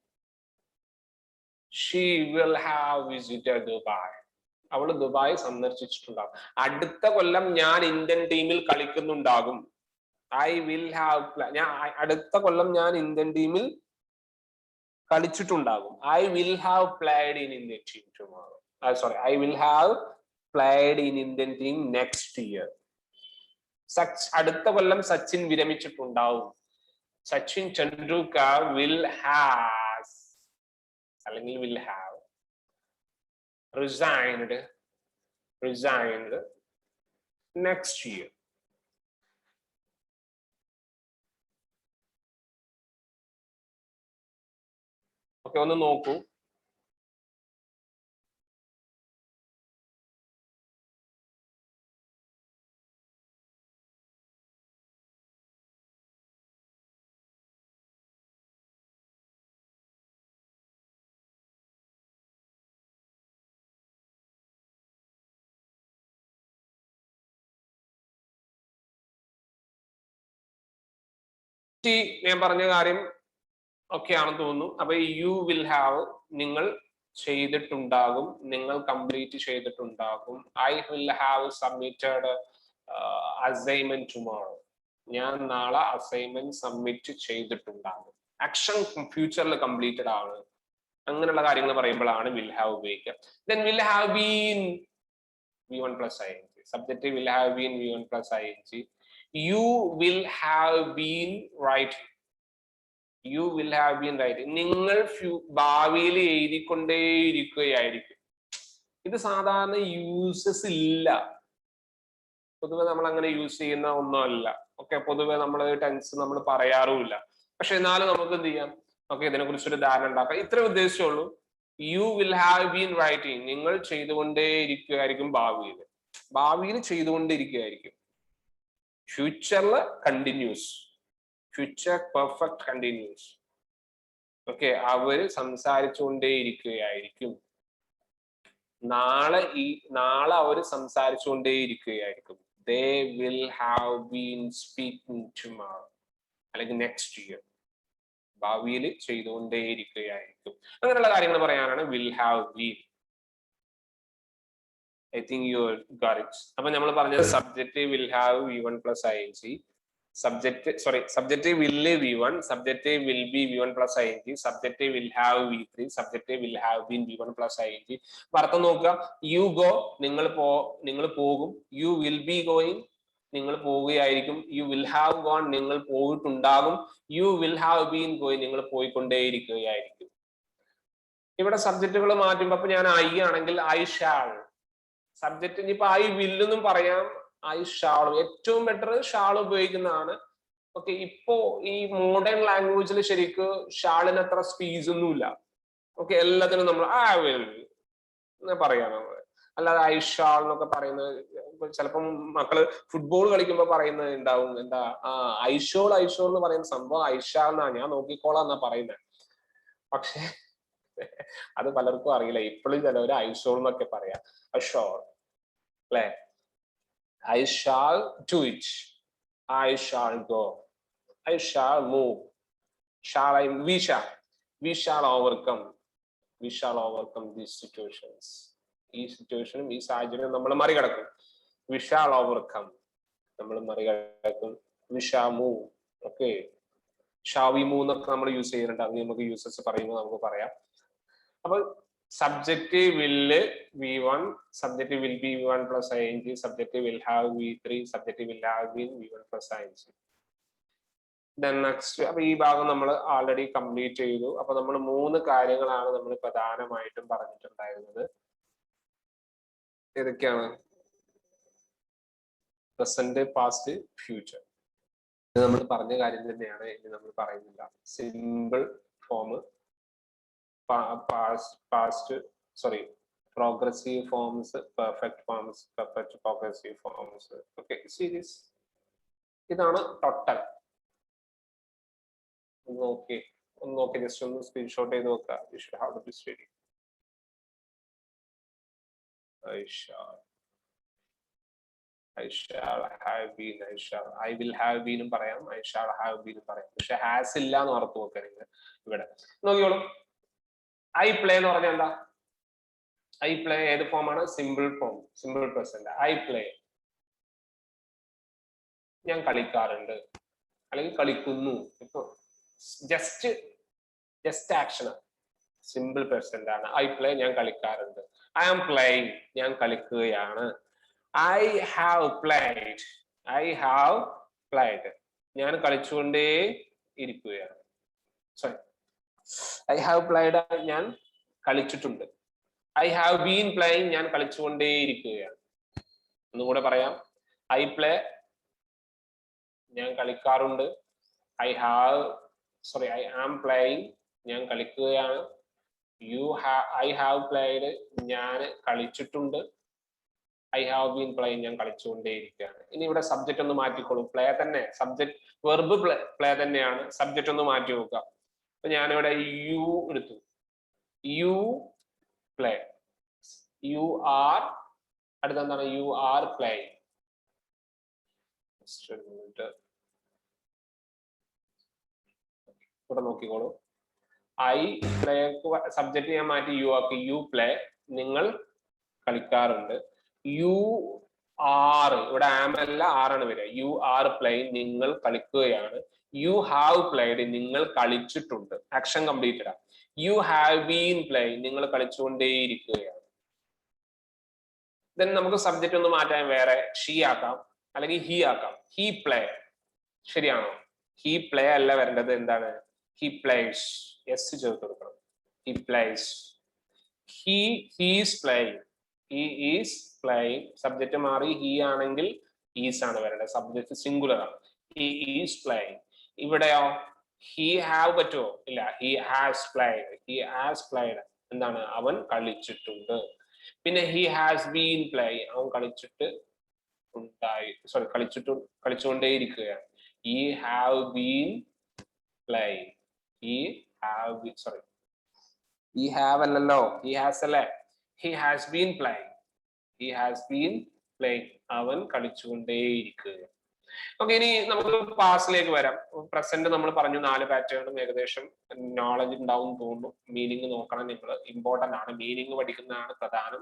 she will have visited Dubai. അവള് ദുബായ് സന്ദർശിച്ചിട്ടുണ്ടാകും. അടുത്ത കൊല്ലം ഞാൻ ഇന്ത്യൻ ടീമിൽ കളിക്കുന്നുണ്ടാകും. I will have, അടുത്ത കൊല്ലം ഞാൻ ഇന്ത്യൻ ടീമിൽ കളിച്ചിട്ടുണ്ടാകും. I will have played in Indian team tomorrow. Sorry, I will have played in Indian team next year. അടുത്ത കൊല്ലം സച്ചിൻ വിരമിച്ചിട്ടുണ്ടാവും. സച്ചിൻ ടെണ്ടുൽക്കർ will has അല്ലെങ്കിൽ will have resigned next year. Okay, ഒന്ന് നോക്കൂ. ഞാൻ പറഞ്ഞ കാര്യം ഒക്കെ ആണെന്ന് തോന്നുന്നു. അപ്പൊ യു വിൽ ഹാവ് നിങ്ങൾ ചെയ്തിട്ടുണ്ടാകും, നിങ്ങൾ കംപ്ലീറ്റ് ചെയ്തിട്ടുണ്ടാകും. I will have submitted assignment tomorrow. ഞാൻ നാളെ അസൈൻമെന്റ് സബ്മിറ്റ് ചെയ്തിട്ടുണ്ടാകും. ആക്ഷൻ ഫ്യൂച്ചറിൽ കംപ്ലീറ്റഡ് ആണ്. അങ്ങനെയുള്ള കാര്യങ്ങൾ പറയുമ്പോഴാണ് വിൽ ഹാവ് ഉപയോഗിക്കുക. Then will have been V1 plus ing. Subject will have been V1 plus ing. You will have been writing. You will have been writing. നിങ്ങൾ ഭാവിയിൽ എഴുതിക്കൊണ്ടേയിരിക്കുകയായിരിക്കും. ഇത് സാധാരണ യൂസസ് ഇല്ല, പൊതുവെ നമ്മൾ അങ്ങനെ യൂസ് ചെയ്യുന്ന ഒന്നുമല്ല. ഓക്കെ, പൊതുവെ നമ്മൾ ടെൻസ് നമ്മൾ പറയാറുമില്ല. പക്ഷെ എന്നാലും നമുക്ക് എന്ത് ചെയ്യാം, ഓക്കെ, ഇതിനെ കുറിച്ചൊരു ധാരണ ഉണ്ടാക്കാം. ഇത്ര ഉദ്ദേശിച്ചുള്ളൂ. You will have been writing. നിങ്ങൾ ചെയ്തുകൊണ്ടേയിരിക്കുകയായിരിക്കും. ഭാവിയിൽ ചെയ്തുകൊണ്ടേയിരിക്കുകയായിരിക്കും. ഫ്യൂച്ചറിൽ continuous, future perfect continuous. Okay, അവര് സംസാരിച്ചുകൊണ്ടേയിരിക്കുകയായിരിക്കും. നാളെ അവര് സംസാരിച്ചുകൊണ്ടേയിരിക്കുകയായിരിക്കും. They will have been speaking tomorrow അല്ലെങ്കിൽ നെക്സ്റ്റ് ഇയർ. ഭാവിയിൽ ചെയ്തുകൊണ്ടേയിരിക്കുകയായിരിക്കും. അങ്ങനെയുള്ള കാര്യങ്ങൾ പറയാനാണ് will have been. I think you got it. അപ്പൊ നമ്മൾ പറഞ്ഞത് subject will have V1 plus ing, subject will V1, subject will be V1 plus ing, subject will have V3, subject will have been V1 plus ing. അർത്ഥം നോക്കുക. യു ഗോ, നിങ്ങൾ പോകും. യു വിൽ ബി ഗോയിങ്, നിങ്ങൾ പോവുകയായിരിക്കും. യു വിൽ ഹാവ് ഗോൺ, നിങ്ങൾ പോയിട്ടുണ്ടാകും. You will have been going, നിങ്ങൾ പോയിക്കൊണ്ടേയിരിക്കുകയായിരിക്കും. ഇവിടെ സബ്ജക്റ്റുകൾ മാറ്റുമ്പോ അപ്പൊ ഞാൻ ഐ ആണെങ്കിൽ ഐ ഷാൾ. സബ്ജക്റ്റ് ഇനിയിപ്പോ ഐ വില്ലെന്നും പറയാം, ഐ ഷാൾ. ഏറ്റവും ബെറ്റർ ഷാൾ ഉപയോഗിക്കുന്നതാണ്. ഓക്കെ, ഇപ്പോ ഈ മോഡേൺ ലാംഗ്വേജിൽ ശരിക്ക് ഷാളിന് അത്ര സ്പീസ് ഒന്നുമില്ല. ഓക്കെ, എല്ലാത്തിനും നമ്മൾ ഐ വിൽ പറയാം. അല്ലാതെ ഐ ഷാൾ എന്നൊക്കെ പറയുന്നത് ചിലപ്പം മക്കള് ഫുട്ബോൾ കളിക്കുമ്പോ പറയുന്നത് ഉണ്ടാവും. എന്താ ഐഷോൾ എന്ന് പറയുന്ന സംഭവം ഐഷാൾ എന്നാ, ഞാൻ നോക്കിക്കോളാം എന്നാ പറയുന്നത്. പക്ഷെ അത് പലർക്കും അറിയില്ല. ഇപ്പോഴും ചിലവര് ഐഷോൾ എന്നൊക്കെ പറയാം. അഷോൾ അല്ലെ. I shall do it. I shall go. I shall move. We shall overcome. We shall overcome these situations. ഈ സിറ്റുവേഷനും ഈ സാഹചര്യം നമ്മൾ മറികടക്കും. We shall overcome. നമ്മൾ മറികടക്കും. We shall move. Okay. Shall we move എന്നൊക്കെ നമ്മൾ യൂസ് ചെയ്യുന്നുണ്ട്. അത് നമുക്ക് യൂസസ് പറയുമ്പോൾ നമുക്ക് പറയാം. അപ്പൊ സബ്ജക്റ്റ് വില്ല് V1, subject will be V1 plus ing, subject will have V3, subject will have been V1 plus ing. Then next, അപ്പൊ ഈ ഭാഗം നമ്മൾ ആൾറെഡി കംപ്ലീറ്റ് ചെയ്തു. അപ്പൊ നമ്മൾ 3 കാര്യങ്ങളാണ് നമ്മൾ പ്രധാനമായിട്ടും പറഞ്ഞിട്ടുണ്ടായിരുന്നത്. ഏതൊക്കെയാണ്? Present, past, future. ഇത് നമ്മൾ പറഞ്ഞ കാര്യം തന്നെയാണ്, ഇനി നമ്മൾ പറയുന്നില്ല. Simple form, progressive forms, perfect forms, perfect progressive forms. Okay, series. ഇതാണ് ടോട്ടൽ. ഓക്കെ, ജസ്റ്റ് ഒന്ന് സ്ക്രീൻഷോട്ട് ചെയ്ത് നോക്കുക. You should have this ready. I shall have been, I will have been പറയാം, I shall have been പറയാം. പക്ഷെ ഹാസ് ഇല്ല എന്ന് ഓർത്ത് നോക്കുക നിങ്ങൾ. ഇവിടെ നോക്കിയോളൂ. ഐ പ്ലേ എന്ന് പറഞ്ഞാൽ എന്താ? ഐ പ്ലേ ഏത് ഫോമാണ്? Simple form, simple present. I play, ഞാൻ കളിക്കാറുണ്ട് അല്ലെങ്കിൽ കളിക്കുന്നു. ഇപ്പൊ just just action, simple present ആണ്. ഐ പ്ലേ ഞാൻ കളിക്കാറുണ്ട്. ഐ ആം പ്ലേയിങ് ഞാൻ കളിക്കുകയാണ്. ഐ ഹാവ് പ്ലേഡ് ഞാൻ കളിച്ചുകൊണ്ടേ ഇരിക്കുകയാണ്. സോറി, ഐ ഹാവ് പ്ലേഡ് ഞാൻ കളിച്ചിട്ടുണ്ട്. ഐ ഹാവ് ബീൻ പ്ലേയിങ് ഞാൻ കളിച്ചുകൊണ്ടേ ഇരിക്കുകയാണ്. ഒന്നുകൂടെ പറയാം. ഐ പ്ലേ ഞാൻ കളിക്കാറുണ്ട്. ഐ ആം പ്ലേയിങ് ഞാൻ കളിക്കുകയാണ്. ഐ ഹാവ് പ്ലേഡ് ഞാൻ കളിച്ചിട്ടുണ്ട്. ഐ ഹാവ് ബീൻ പ്ലേയിങ് ഞാൻ കളിച്ചുകൊണ്ടേയിരിക്കുകയാണ്. ഇനി ഇവിടെ സബ്ജക്റ്റ് ഒന്ന് മാറ്റിക്കോളൂ. പ്ലേ തന്നെ സബ്ജക്ട്, വെർബ് പ്ലേ തന്നെയാണ്. സബ്ജക്റ്റ് ഒന്ന് മാറ്റി നോക്കുക. അപ്പൊ ഞാനിവിടെ യു എടുത്തു. യു പ്ലേ, യു ആർ, അടുത്തെന്താണ്? You are playing. ഇവിടെ നോക്കിക്കോളൂ. ഐ പ്ലേ സബ്ജക്റ്റ് ഞാൻ മാറ്റി യു ആക്കി. യു പ്ലേ നിങ്ങൾ കളിക്കാറുണ്ട്. യു ആർ, ഇവിടെ ആം അല്ല ആറാണ് വരിക. യു ആർ പ്ലേയിങ് നിങ്ങൾ കളിക്കുകയാണ്. യു ഹാവ് പ്ലേഡ് നിങ്ങൾ കളിച്ചിട്ടുണ്ട്. Action completed. You have been playing നിങ്ങൾ കളിച്ചുകൊണ്ടേയിരിക്കുകയാണ്. ദെൻ നമുക്ക് സബ്ജക്റ്റ് ഒന്ന് മാറ്റാൻ വേറെ ഷീ ആക്കാം, അല്ലെങ്കിൽ ഹി ആക്കാം. ഹി പ്ലേ, ശരിയാണോ? ഹി പ്ലേ അല്ല വരേണ്ടത്. എന്താണ്? He plays. യെസ് ചേർത്ത് കൊടുക്കണം. He plays. He's playing. He is playing. Subject മാറി ഹി ആണെങ്കിൽ ഈസ് ആണ് വരേണ്ടത്. സബ്ജക്റ്റ് സിംഗുലർ ആണ്. He is playing. ഇവിടെയോ ഹി ഹാവ് പറ്റുമോ? ഇല്ല. He has played. He has played എന്താണ്? അവൻ കളിച്ചിട്ടുണ്ട്. പിന്നെ ഹി ഹാസ് ബീൻ പ്ലേയിങ്, അവൻ കളിച്ചുകൊണ്ടേയിരിക്കുകയാണ്. He have been playing. He have അല്ലല്ലോ, ഹി ഹാസ് അല്ലേ? He has been playing. He has been playing, അവൻ കളിച്ചുകൊണ്ടേയിരിക്കുകയാണ്. ഓക്കെ, ഇനി നമുക്ക് പാസ്റ്റിലേക്ക് വരാം. പ്രസന്റ് നമ്മൾ പറഞ്ഞു 4 പാറ്റേണും ഏകദേശം നോളജ് ഉണ്ടാവും തോന്നുന്നു. മീനിങ് നോക്കണം നിങ്ങൾ, ഇമ്പോർട്ടന്റ് ആണ്. മീനിങ് പഠിക്കുന്നതാണ് പ്രധാനം.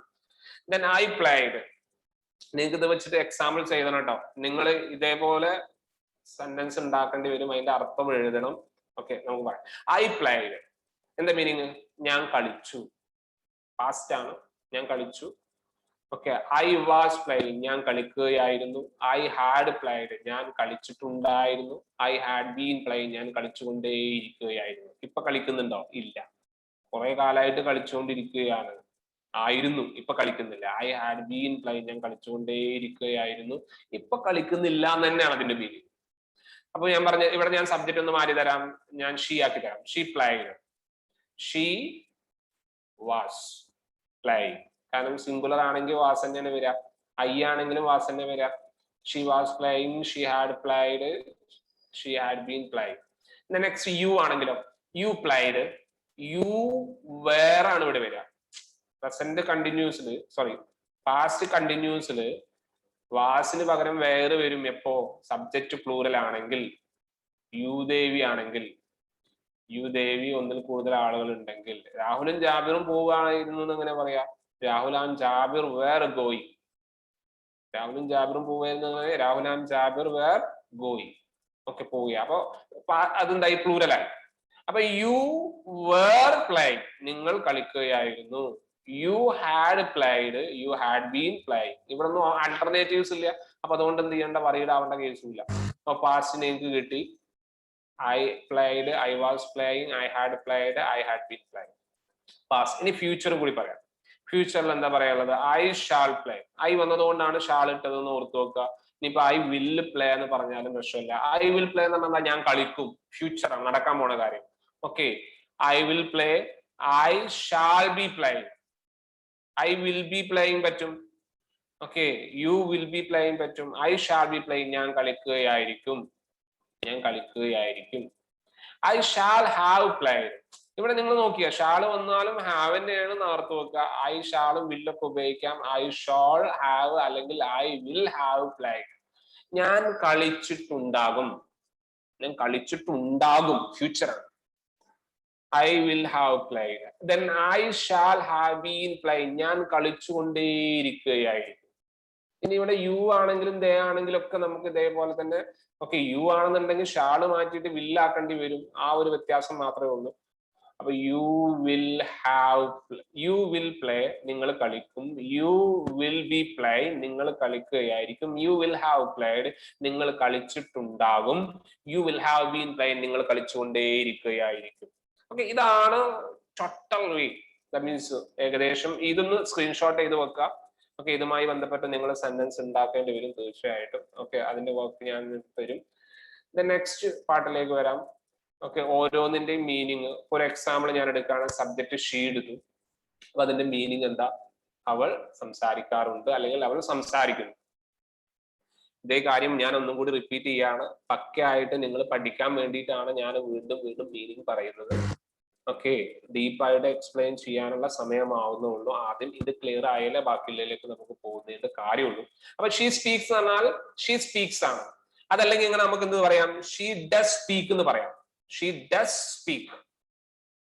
ദെൻ ഐ പ്ലേഡ്, നിങ്ങൾക്ക് ഇത് വെച്ചിട്ട് എക്സാമ്പിൾ ചെയ്യണം കേട്ടോ. നിങ്ങൾ ഇതേപോലെ സെന്റൻസ് ഉണ്ടാക്കേണ്ടി വരും, അതിന്റെ അർത്ഥം എഴുതണം. ഓക്കെ, നമുക്ക് പറയാം. ഐ പ്ലേഡ് എന്താ മീനിങ്? ഞാൻ കളിച്ചു. പാസ്റ്റ് ആണ്, ഞാൻ കളിച്ചു. ഓക്കെ, ഐ വാസ് പ്ലേയിങ് ഞാൻ കളിക്കുകയായിരുന്നു. ഐ ഹാഡ് പ്ലേഡ് ഞാൻ കളിച്ചിട്ടുണ്ടായിരുന്നു. ഐ ഹാഡ് ബീൻ പ്ലേയിങ് ഞാൻ കളിച്ചുകൊണ്ടേയിരിക്കുകയായിരുന്നു. ഇപ്പൊ കളിക്കുന്നുണ്ടോ? ഇല്ല. കുറെ കാലമായിട്ട് കളിച്ചുകൊണ്ടിരിക്കുകയാണ്. ആയിരുന്നു, ഇപ്പൊ കളിക്കുന്നില്ല. ഐ ഹാഡ് ബീൻ പ്ലേയിങ് ഞാൻ കളിച്ചുകൊണ്ടേയിരിക്കുകയായിരുന്നു. ഇപ്പൊ കളിക്കുന്നില്ല എന്ന് തന്നെയാണ് അതിന്റെ മീനിങ്. അപ്പൊ ഞാൻ പറഞ്ഞ ഇവിടെ ഞാൻ സബ്ജക്റ്റ് ഒന്ന് മാറ്റി തരാം. ഞാൻ ഷീ ആക്കി തരാം. She playing. She was playing. കാരണം സിംഗുലർ ആണെങ്കിൽ വാസ് തന്നെയാണ് വരിക. ഐ ആണെങ്കിലും വാസ് തന്നെ വരിക. She was playing, she had played, she had been playing. Next you ആണെങ്കിലോ, യു പ്ലേഡ്, യു വേർ ആണ് ഇവിടെ വരിക. പ്രസന്റ് കണ്ടിന്യൂസില്, സോറി പാസ്റ്റ് കണ്ടിന്യൂസില് വാസിന് പകരം വേറെ വരും. എപ്പോ? സബ്ജക്റ്റ് പ്ലൂറൽ ആണെങ്കിൽ. യുദേവി ആണെങ്കിൽ, യുദേവി ഒന്നിൽ കൂടുതൽ ആളുകൾ ഉണ്ടെങ്കിൽ. രാഹുലും ജാബിറും പോവുകയായിരുന്നു എന്ന് എങ്ങനെ പറയാ? Rahul and Jabir were going. രാഹുലും ജാബിറും പോവുകയായിരുന്നു, Rahul and Jabir were going. Okay, പോവുക. അപ്പൊ അതെന്തായി? പ്ലൂറലായി. അപ്പൊ യു വേർ പ്ലേയിങ് നിങ്ങൾ കളിക്കുകയായിരുന്നു. You had played, you had been playing. ഇവിടെ ഒന്നും ആൾട്ടർനേറ്റീവ്സ് ഇല്ല. അപ്പൊ അതുകൊണ്ട് എന്ത് ചെയ്യേണ്ട? വറീഡ് ആവേണ്ട കേസും ഇല്ല. അപ്പൊ പാസ്റ്റ് നിങ്ങൾക്ക് കിട്ടി. I played, I was playing, I had played, I had been playing. Past. ഇനി ഫ്യൂച്ചറും കൂടി പറയാം. ഫ്യൂച്ചറിൽ എന്താ പറയാനുള്ളത്? I shawl play. ഐ വന്നതുകൊണ്ടാണ് ഷാൾ ഇട്ടതെന്ന് ഓർത്ത് നോക്കുക. ഇനിയിപ്പോ ഐ വിൽ പ്ലേ എന്ന് പറഞ്ഞാലും പ്രശ്നമില്ല. ഐ വിൽ പ്ലേ എന്ന് പറഞ്ഞാൽ ഞാൻ കളിക്കും. ഫ്യൂച്ചറാണ്, നടക്കാൻ പോണ കാര്യം. Okay, I will play, I shall be playing. I will be playing പറ്റും. Okay, you will be playing പറ്റും. ഐ ഷാൾ ബി പ്ലേയിങ് ഞാൻ കളിക്കുകയായിരിക്കും. ഞാൻ കളിക്കുകയായിരിക്കും. I shall have played. ഇവിടെ നിങ്ങൾ നോക്കിയ ഷാള് വന്നാലും ഹാവ് തന്നെയാണ് നേർത്ത് വെക്കുക. ഐ ഷാളും വില്ലൊക്കെ ഉപയോഗിക്കാം. ഐ ഷോൾ ഹാവ് അല്ലെങ്കിൽ ഐ വിൽ ഹാവ് പ്ലേഡ്. ഞാൻ കളിച്ചിട്ടുണ്ടാകും. ഞാൻ കളിച്ചിട്ടുണ്ടാകും, ഫ്യൂച്ചറാണ്. I will have played. Then I shall have been playing ഞാൻ കളിച്ചുകൊണ്ടേയിരിക്കുകയായിരിക്കും. ഇനി ഇവിടെ യു ആണെങ്കിലും ദേ ആണെങ്കിലും ഒക്കെ നമുക്ക് ഇതേപോലെ തന്നെ. ഓക്കെ, യു ആണെന്നുണ്ടെങ്കിൽ ഷാള് മാറ്റിയിട്ട് വില്ലാക്കേണ്ടി വരും. ആ ഒരു വ്യത്യാസം മാത്രമേ ഉള്ളൂ. അപ്പൊ യു വിൽ പ്ലേ നിങ്ങൾ കളിക്കും, യു വിൽ ബി പ്ലേ നിങ്ങൾ കളിക്കുകയായിരിക്കും, യു വിൽ ഹാവ് പ്ലേഡ് നിങ്ങൾ കളിച്ചിട്ടുണ്ടാകും, you will have been play നിങ്ങൾ കളിച്ചുകൊണ്ടേയിരിക്കുകയായിരിക്കും. ഓക്കെ, ഇതാണ് ടോട്ടൽ വേ. ദാറ്റ് മീൻസ് ഏകദേശം ഇതൊന്ന് സ്ക്രീൻഷോട്ട് ചെയ്ത് വെക്കുക. ഓക്കെ, ഇതുമായി ബന്ധപ്പെട്ട് നിങ്ങൾ സെന്റൻസ് ഉണ്ടാക്കേണ്ടി വരും തീർച്ചയായിട്ടും. ഓക്കെ, അതിന്റെ വർക്ക് ഞാൻ തരും. നെക്സ്റ്റ് പാർട്ടിലേക്ക് വരാം. ഓക്കെ, ഓരോന്നിന്റെയും മീനിങ്. ഒരു എക്സാമ്പിൾ ഞാൻ എടുക്കുകയാണ്. സബ്ജക്ട് ഷീ എടുത്തു. അപ്പൊ അതിന്റെ മീനിങ് എന്താ? അവൾ സംസാരിക്കാറുണ്ട് അല്ലെങ്കിൽ അവൾ സംസാരിക്കുന്നു. ഇതേ കാര്യം ഞാൻ ഒന്നും കൂടി റിപ്പീറ്റ് ചെയ്യാണ്. പക്കയായിട്ട് നിങ്ങൾ പഠിക്കാൻ വേണ്ടിയിട്ടാണ് ഞാൻ വീണ്ടും വീണ്ടും മീനിങ് പറയുന്നത്. ഓക്കെ, ഡീപ്പായിട്ട് എക്സ്പ്ലെയിൻ ചെയ്യാനുള്ള സമയമാവുന്നുള്ളൂ. ആദ്യം ഇത് ക്ലിയർ ആയാലേ ബാക്കിയുള്ളതിലേക്ക് നമുക്ക് പോകുന്നതിന്റെ കാര്യമുള്ളൂ. അപ്പൊ ഷീ സ്പീക്സ് എന്ന് പറഞ്ഞാൽ ഷീ സ്പീക്സ് ആണ്. അതല്ലെങ്കിൽ ഇങ്ങനെ നമുക്ക് എന്ത് പറയാം? ഷീ ഡസ് സ്പീക്ക് എന്ന് പറയാം. She does speak.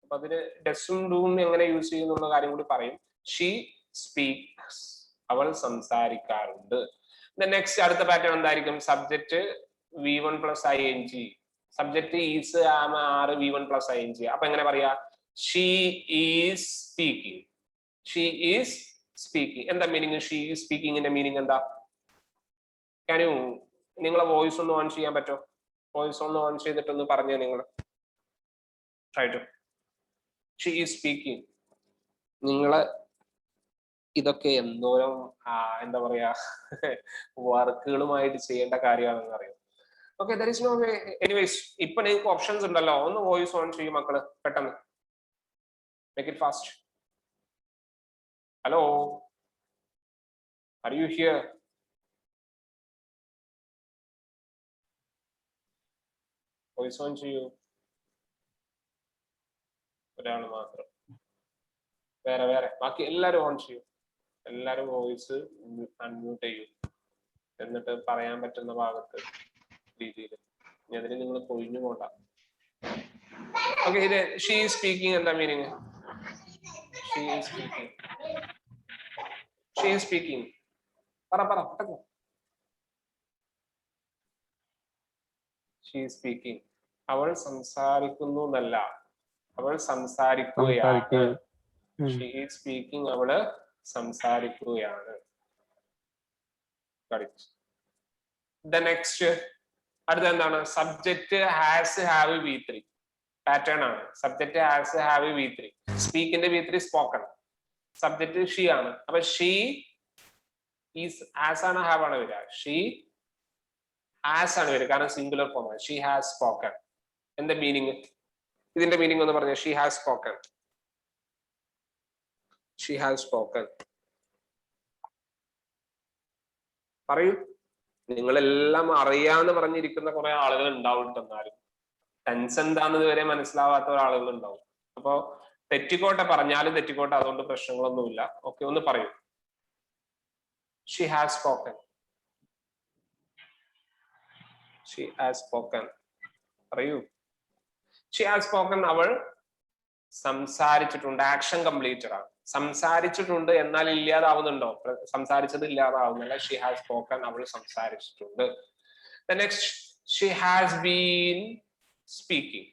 അപ്പൊ അതിന് ഡസും ഡൂം എങ്ങനെ യൂസ് ചെയ്യുന്നുള്ള കാര്യം കൂടി പറയും. ഷീ സ്പീക്സ്, അവൾ സംസാരിക്കാറുണ്ട്. നെക്സ്റ്റ് അടുത്ത പാറ്റേൺ എന്തായിരിക്കും? Subject V1 + ing. Subject is, am, are, V1 + ing. അപ്പൊ എങ്ങനെ പറയാ? She is speaking. She is speaking. എന്താ മീനിങ്? ഷീ ഈസ് സ്പീക്കിങ്ങിന്റെ മീനിങ് എന്താ? നിങ്ങളെ വോയിസ് ഒന്ന് ഓൺ ചെയ്യാൻ പറ്റോ? വോയിസ് ഒന്ന് ഓൺ ചെയ്തിട്ടൊന്ന് പറഞ്ഞേ നിങ്ങൾ. She is speaking. നിങ്ങളെ ഇതൊക്കെ എന്തോരം എന്താ പറയാ വർക്കുകളുമായിട്ട് ചെയ്യേണ്ട കാര്യമാണെന്ന് അറിയാം. Okay, there is no way. Anyways, ഇപ്പൊ നിങ്ങൾക്ക് ഓപ്ഷൻസ് ഉണ്ടല്ലോ. ഒന്ന് വോയിസ് ഓൺ ചെയ്യും മക്കള്, പെട്ടെന്ന്. Make it fast. Hello, are you here? Voice on ചെയ്യൂ. ഒരാൾ മാത്രം. വേറെ ബാക്കി എല്ലാരും ഓൺ ചെയ്യൂ. എല്ലാരും വോയിസ് അൺമ്യൂട്ട് ചെയ്യൂ. എന്നിട്ട് പറയാൻ പറ്റുന്ന ഭാഗത്ത് രീതിയിൽ. ഇനി അതിന് നിങ്ങൾ കൊഴിഞ്ഞു പോണ്ട. ഓക്കെ, ഇത് ഷീ ഈസ് സ്പീക്കിംഗ് എന്താ meaning? She is speaking. She is speaking. പറ. She is speaking. അവൾ സംസാരിക്കുന്നു എന്നല്ല, അവൾ സംസാരിക്കുകയാണ്. ഷീ ഈസ് സ്പീക്കിംഗ്, അവള് സംസാരിക്കുകയാണ്. നെക്സ്റ്റ് അടുത്ത എന്താണ്? Subject has, have, V3 pattern ആണ്. Subject has, have, V3. സ്പീക്കിന്റെ V3 സ്പോക്കൺ. സബ്ജക്ട് ഷീ ആണ്. അപ്പൊ ഷീ ഈസ് ആസ് ആണ്, ഹാവ് ആണ് വരിക. ഷീ ഹാസ് ആണ് വരിക, കാരണം സിംഗുലർ ഫോം ആണ്. She has spoken. എന്താ മീനിങ്? ഇതിന്റെ മീനിങ് ഒന്ന് പറഞ്ഞേ. She has spoken. She has spoken. പറയൂ. നിങ്ങളെല്ലാം അറിയാന്ന് പറഞ്ഞിരിക്കുന്ന കുറെ ആളുകൾ ഉണ്ടാവും. എന്നാലും ടെൻസ് എന്താണെന്ന് വരെ മനസ്സിലാവാത്ത ആളുകൾ ഉണ്ടാവും. അപ്പോ തെറ്റിക്കോട്ടെ, പറഞ്ഞാലും തെറ്റിക്കോട്ടെ, അതുകൊണ്ട് പ്രശ്നങ്ങളൊന്നുമില്ല. ഓക്കെ, ഒന്ന് പറയൂ. She has spoken. She has spoken. പറയൂ. She has spoken. അവൾ സംസാരിച്ചിട്ടുണ്ട്. ആക്ഷൻ കംപ്ലീറ്റഡ് ആണ്. സംസാരിച്ചിട്ടുണ്ട് എന്നാൽ ഇല്ലാതാവുന്നുണ്ടോ? സംസാരിച്ചത് ഇല്ലാതാവുന്നില്ല. ഷീ ഹാസ് സ്പോക്കൺ, അവൾ സംസാരിച്ചിട്ടുണ്ട്. Next, she has been speaking.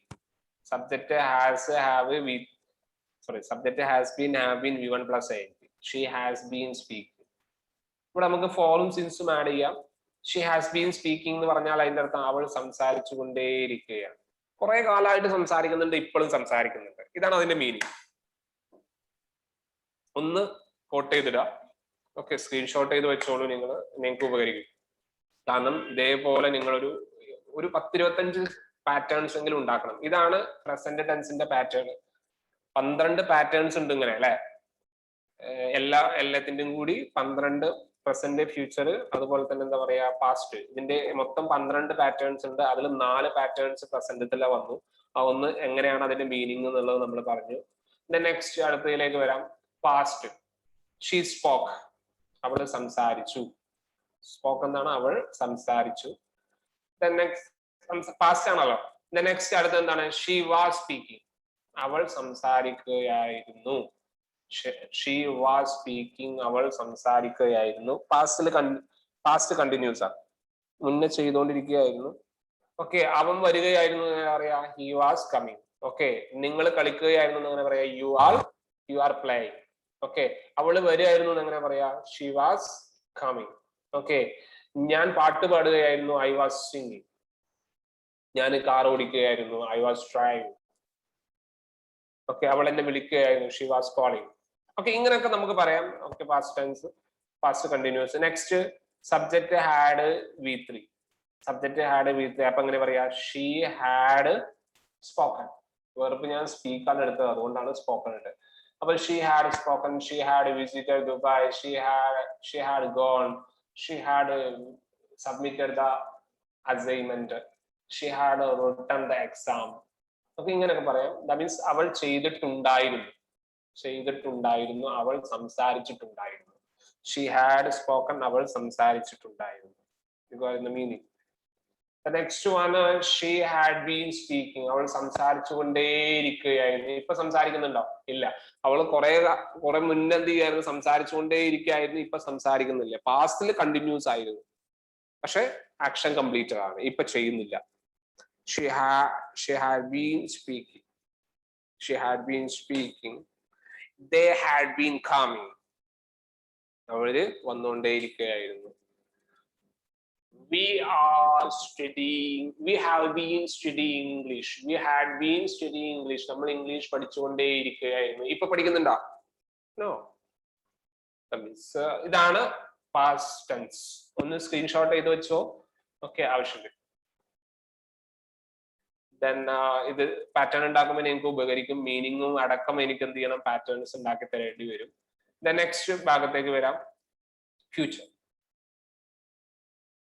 Subject has, have, subject has been, have been, V1 + ing. She has been speaking. ഇവിടെ നമുക്ക് ഫോറും സിൻസും ആഡ് ചെയ്യാം. ഷീ ഹാസ് ബീൻ സ്പീക്കിംഗ് എന്ന് പറഞ്ഞാൽ അതിന്റെ അർത്ഥം അവൾ സംസാരിച്ചു കൊണ്ടേയിരിക്കുകയാണ്. കുറെ കാലമായിട്ട് സംസാരിക്കുന്നുണ്ട്, ഇപ്പോഴും സംസാരിക്കുന്നുണ്ട്. ഇതാണ് അതിന്റെ മീനിങ്. ഒന്ന് കോട്ട് ചെയ്തിടുക. ഓക്കെ, സ്ക്രീൻഷോട്ട് ചെയ്ത് വെച്ചോളൂ. നിങ്ങൾക്ക് ഉപകരിക്കും. കാരണം ഇതേപോലെ നിങ്ങളൊരു 10-25 പാറ്റേൺസ് എങ്കിലും ഉണ്ടാക്കണം. ഇതാണ് പ്രസന്റ് ടെൻസിന്റെ പാറ്റേൺ. 12 പാറ്റേൺസ് ഉണ്ട് ഇങ്ങനെ, അല്ലെ? എല്ലാത്തിന്റെയും കൂടി 12 പ്രസന്റ്, ഫ്യൂച്ചർ, അതുപോലെ തന്നെ എന്താ പറയാ പാസ്റ്റ്. ഇതിന്റെ മൊത്തം 12 പാറ്റേൺസ് ഉണ്ട്. അതിൽ 4 പാറ്റേൺസ് പ്രസന്റത്തിലെ വന്നു. ഒന്ന് എങ്ങനെയാണ് അതിന്റെ മീനിങ് എന്നുള്ളത് നമ്മൾ പറഞ്ഞു. നെക്സ്റ്റ് അടുത്തതിലേക്ക് വരാം. പാസ്റ്റ്. ഷീ സ്പോക്ക്, അവൾ സംസാരിച്ചു. സ്പോക്ക് എന്താണ്? അവൾ സംസാരിച്ചു. പാസ്റ്റ് ആണല്ലോ. നെക്സ്റ്റ് അടുത്ത എന്താണ്? ഷീ വാസ് സ്പീക്കിംഗ്, അവൾ സംസാരിക്കുകയായിരുന്നു. ഷീ വാസ് സ്പീക്കിംഗ്, അവൾ സംസാരിക്കുകയായിരുന്നു. പാസ്റ്റ് കണ്ടിന്യൂസ് ആണ്, മുന്നേ ചെയ്തുകൊണ്ടിരിക്കുകയായിരുന്നു. ഓക്കെ, അവൻ വരികയായിരുന്നു. അറിയാം, ഹി വാസ് കമ്മിങ്. ഓക്കെ, നിങ്ങൾ കളിക്കുകയായിരുന്നു എന്ന് എങ്ങനെ പറയാ? U are playing. ഓക്കെ, അവള് വരികയായിരുന്നു എന്ന് എങ്ങനെ പറയാ? She was coming. ഓക്കെ, ഞാൻ പാട്ട് പാടുകയായിരുന്നു, ഐ വാസ് സിംഗിങ്. ഞാൻ കാർ ഓടിക്കുകയായിരുന്നു, ഐ വാസ് ഡ്രൈവിംഗ്. ഓക്കെ, അവൾ എന്നെ വിളിക്കുകയായിരുന്നു, ഷി വാസ് കോളിംഗ്. ഓക്കെ, ഇങ്ങനെയൊക്കെ നമുക്ക് പറയാം. Okay, past tense, past continuous. Next, subject had V3. Subject had V3. അപ്പൊ എങ്ങനെ പറയാ? She had spoken. വെറുപ്പ് ഞാൻ സ്പീക്ക് ആണ് എടുത്തത്, അതുകൊണ്ടാണ് സ്പോക്കൺ ഇട്ടത്. അപ്പൊ she had spoken, she had visited Dubai, she had gone, she had submitted the assignment, she had written the exam. അപ്പൊ ഇങ്ങനെയൊക്കെ പറയാം. ദാറ്റ് മീൻസ് അവൾ ചെയ്തിട്ടുണ്ടായിരുന്നു, അവൾ സംസാരിച്ചിട്ടുണ്ടായിരുന്നു. ഷീ ഹാഡ് സ്പോക്കൺ, അവൾ സംസാരിച്ചിട്ടുണ്ടായിരുന്നു. ഇതായിരുന്നു meaning. Next one, she had been speaking. അവൾ സംസാരിച്ചുകൊണ്ടേയിരിക്കുകയായിരുന്നു. ഇപ്പൊ സംസാരിക്കുന്നുണ്ടോ? ഇല്ല. അവൾ കുറെ മുന്നേ എന്ത് ചെയ്യായിരുന്നു? സംസാരിച്ചുകൊണ്ടേയിരിക്കുകയായിരുന്നു. ഇപ്പൊ സംസാരിക്കുന്നില്ല. പാസ്റ്റിൽ കണ്ടിന്യൂസ് ആയിരുന്നു, പക്ഷെ ആക്ഷൻ കംപ്ലീറ്റഡ് ആണ്, ഇപ്പൊ ചെയ്യുന്നില്ല. She had been speaking. She had been speaking. They had been coming. അവര് വന്നുകൊണ്ടേയിരിക്കുകയായിരുന്നു. We have been studying English. We had been studying English. നമ്മൾ ഇംഗ്ലീഷ് പഠിച്ചുകൊണ്ടേയിരിക്കുകയായിരുന്നു. ഇപ്പൊ പഠിക്കുന്നുണ്ടോ? No. ഇതാണ് past tense. ഒന്ന് സ്ക്രീൻഷോട്ട് ചെയ്ത് വെച്ചോ. ഓക്കെ, ആവശ്യമില്ല. ദെൻ ഇത് പാറ്റേൺ ഉണ്ടാക്കുമ്പോൾ എനിക്ക് ഉപകരിക്കും. മീനിങ്ങും അടക്കം എനിക്ക് എന്ത് ചെയ്യണം? പാറ്റേൺസ് ഉണ്ടാക്കി തരേണ്ടി വരും. ദെൻ നെക്സ്റ്റ് ഭാഗത്തേക്ക് വരാം. ഫ്യൂച്ചർ.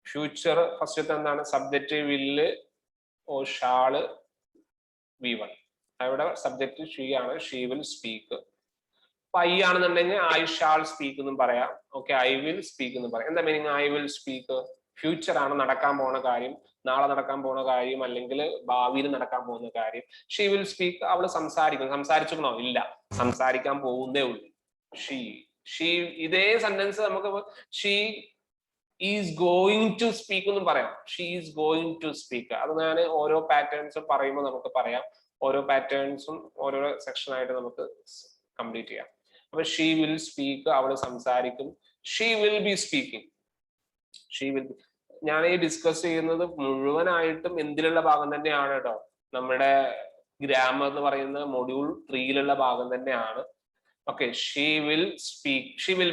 ഫ്യൂച്ചർ ഫസ്റ്റത്തെ എന്താണ്? സബ്ജക്റ്റ് വില്ല് ഓ ഷാള് V1. അവിടെ സബ്ജക്റ്റ് ഷീ ആണ്, ഷീ വിൽ സ്പീക്ക്. ഐ ആണെന്നുണ്ടെങ്കിൽ ഐ ഷാൾ സ്പീക്ക് എന്നും പറയാം. ഓക്കെ, ഐ വിൽ സ്പീക്ക് എന്നും പറയാം. എന്താ meaning? I will speak future ആണ്, നടക്കാൻ പോകുന്ന കാര്യം, നാളെ നടക്കാൻ പോകുന്ന കാര്യം, അല്ലെങ്കിൽ ഭാവിയിൽ നടക്കാൻ പോകുന്ന കാര്യം. ഷീ വിൽ സ്പീക്ക്, അവള് സംസാരിക്കും. സംസാരിച്ചിരുന്നോ? ഇല്ല, സംസാരിക്കാൻ പോകുന്നേ ഉള്ളൂ. ഷീ ഇതേ സെന്റൻസ് നമുക്ക് she is going to speak എന്നും പറയാം. She is going to speak. അത് ഞാൻ ഓരോ പാറ്റേൺസ് പറയുമ്പോൾ നമുക്ക് പറയാം. ഓരോ പാറ്റേൺസും ഓരോ സെക്ഷൻ ആയിട്ട് നമുക്ക് കംപ്ലീറ്റ് ചെയ്യാം. അപ്പൊ ഷീ വിൽ സ്പീക്ക്, അവള് സംസാരിക്കും. She will be speaking. ഞാൻ ഈ ഡിസ്കസ് ചെയ്യുന്നത് മുഴുവനായിട്ടും എന്തിലുള്ള ഭാഗം തന്നെയാണ് കേട്ടോ? നമ്മുടെ ഗ്രാമർ എന്ന് പറയുന്ന മൊഡ്യൂൾ 3 ഭാഗം തന്നെയാണ്. Okay, she will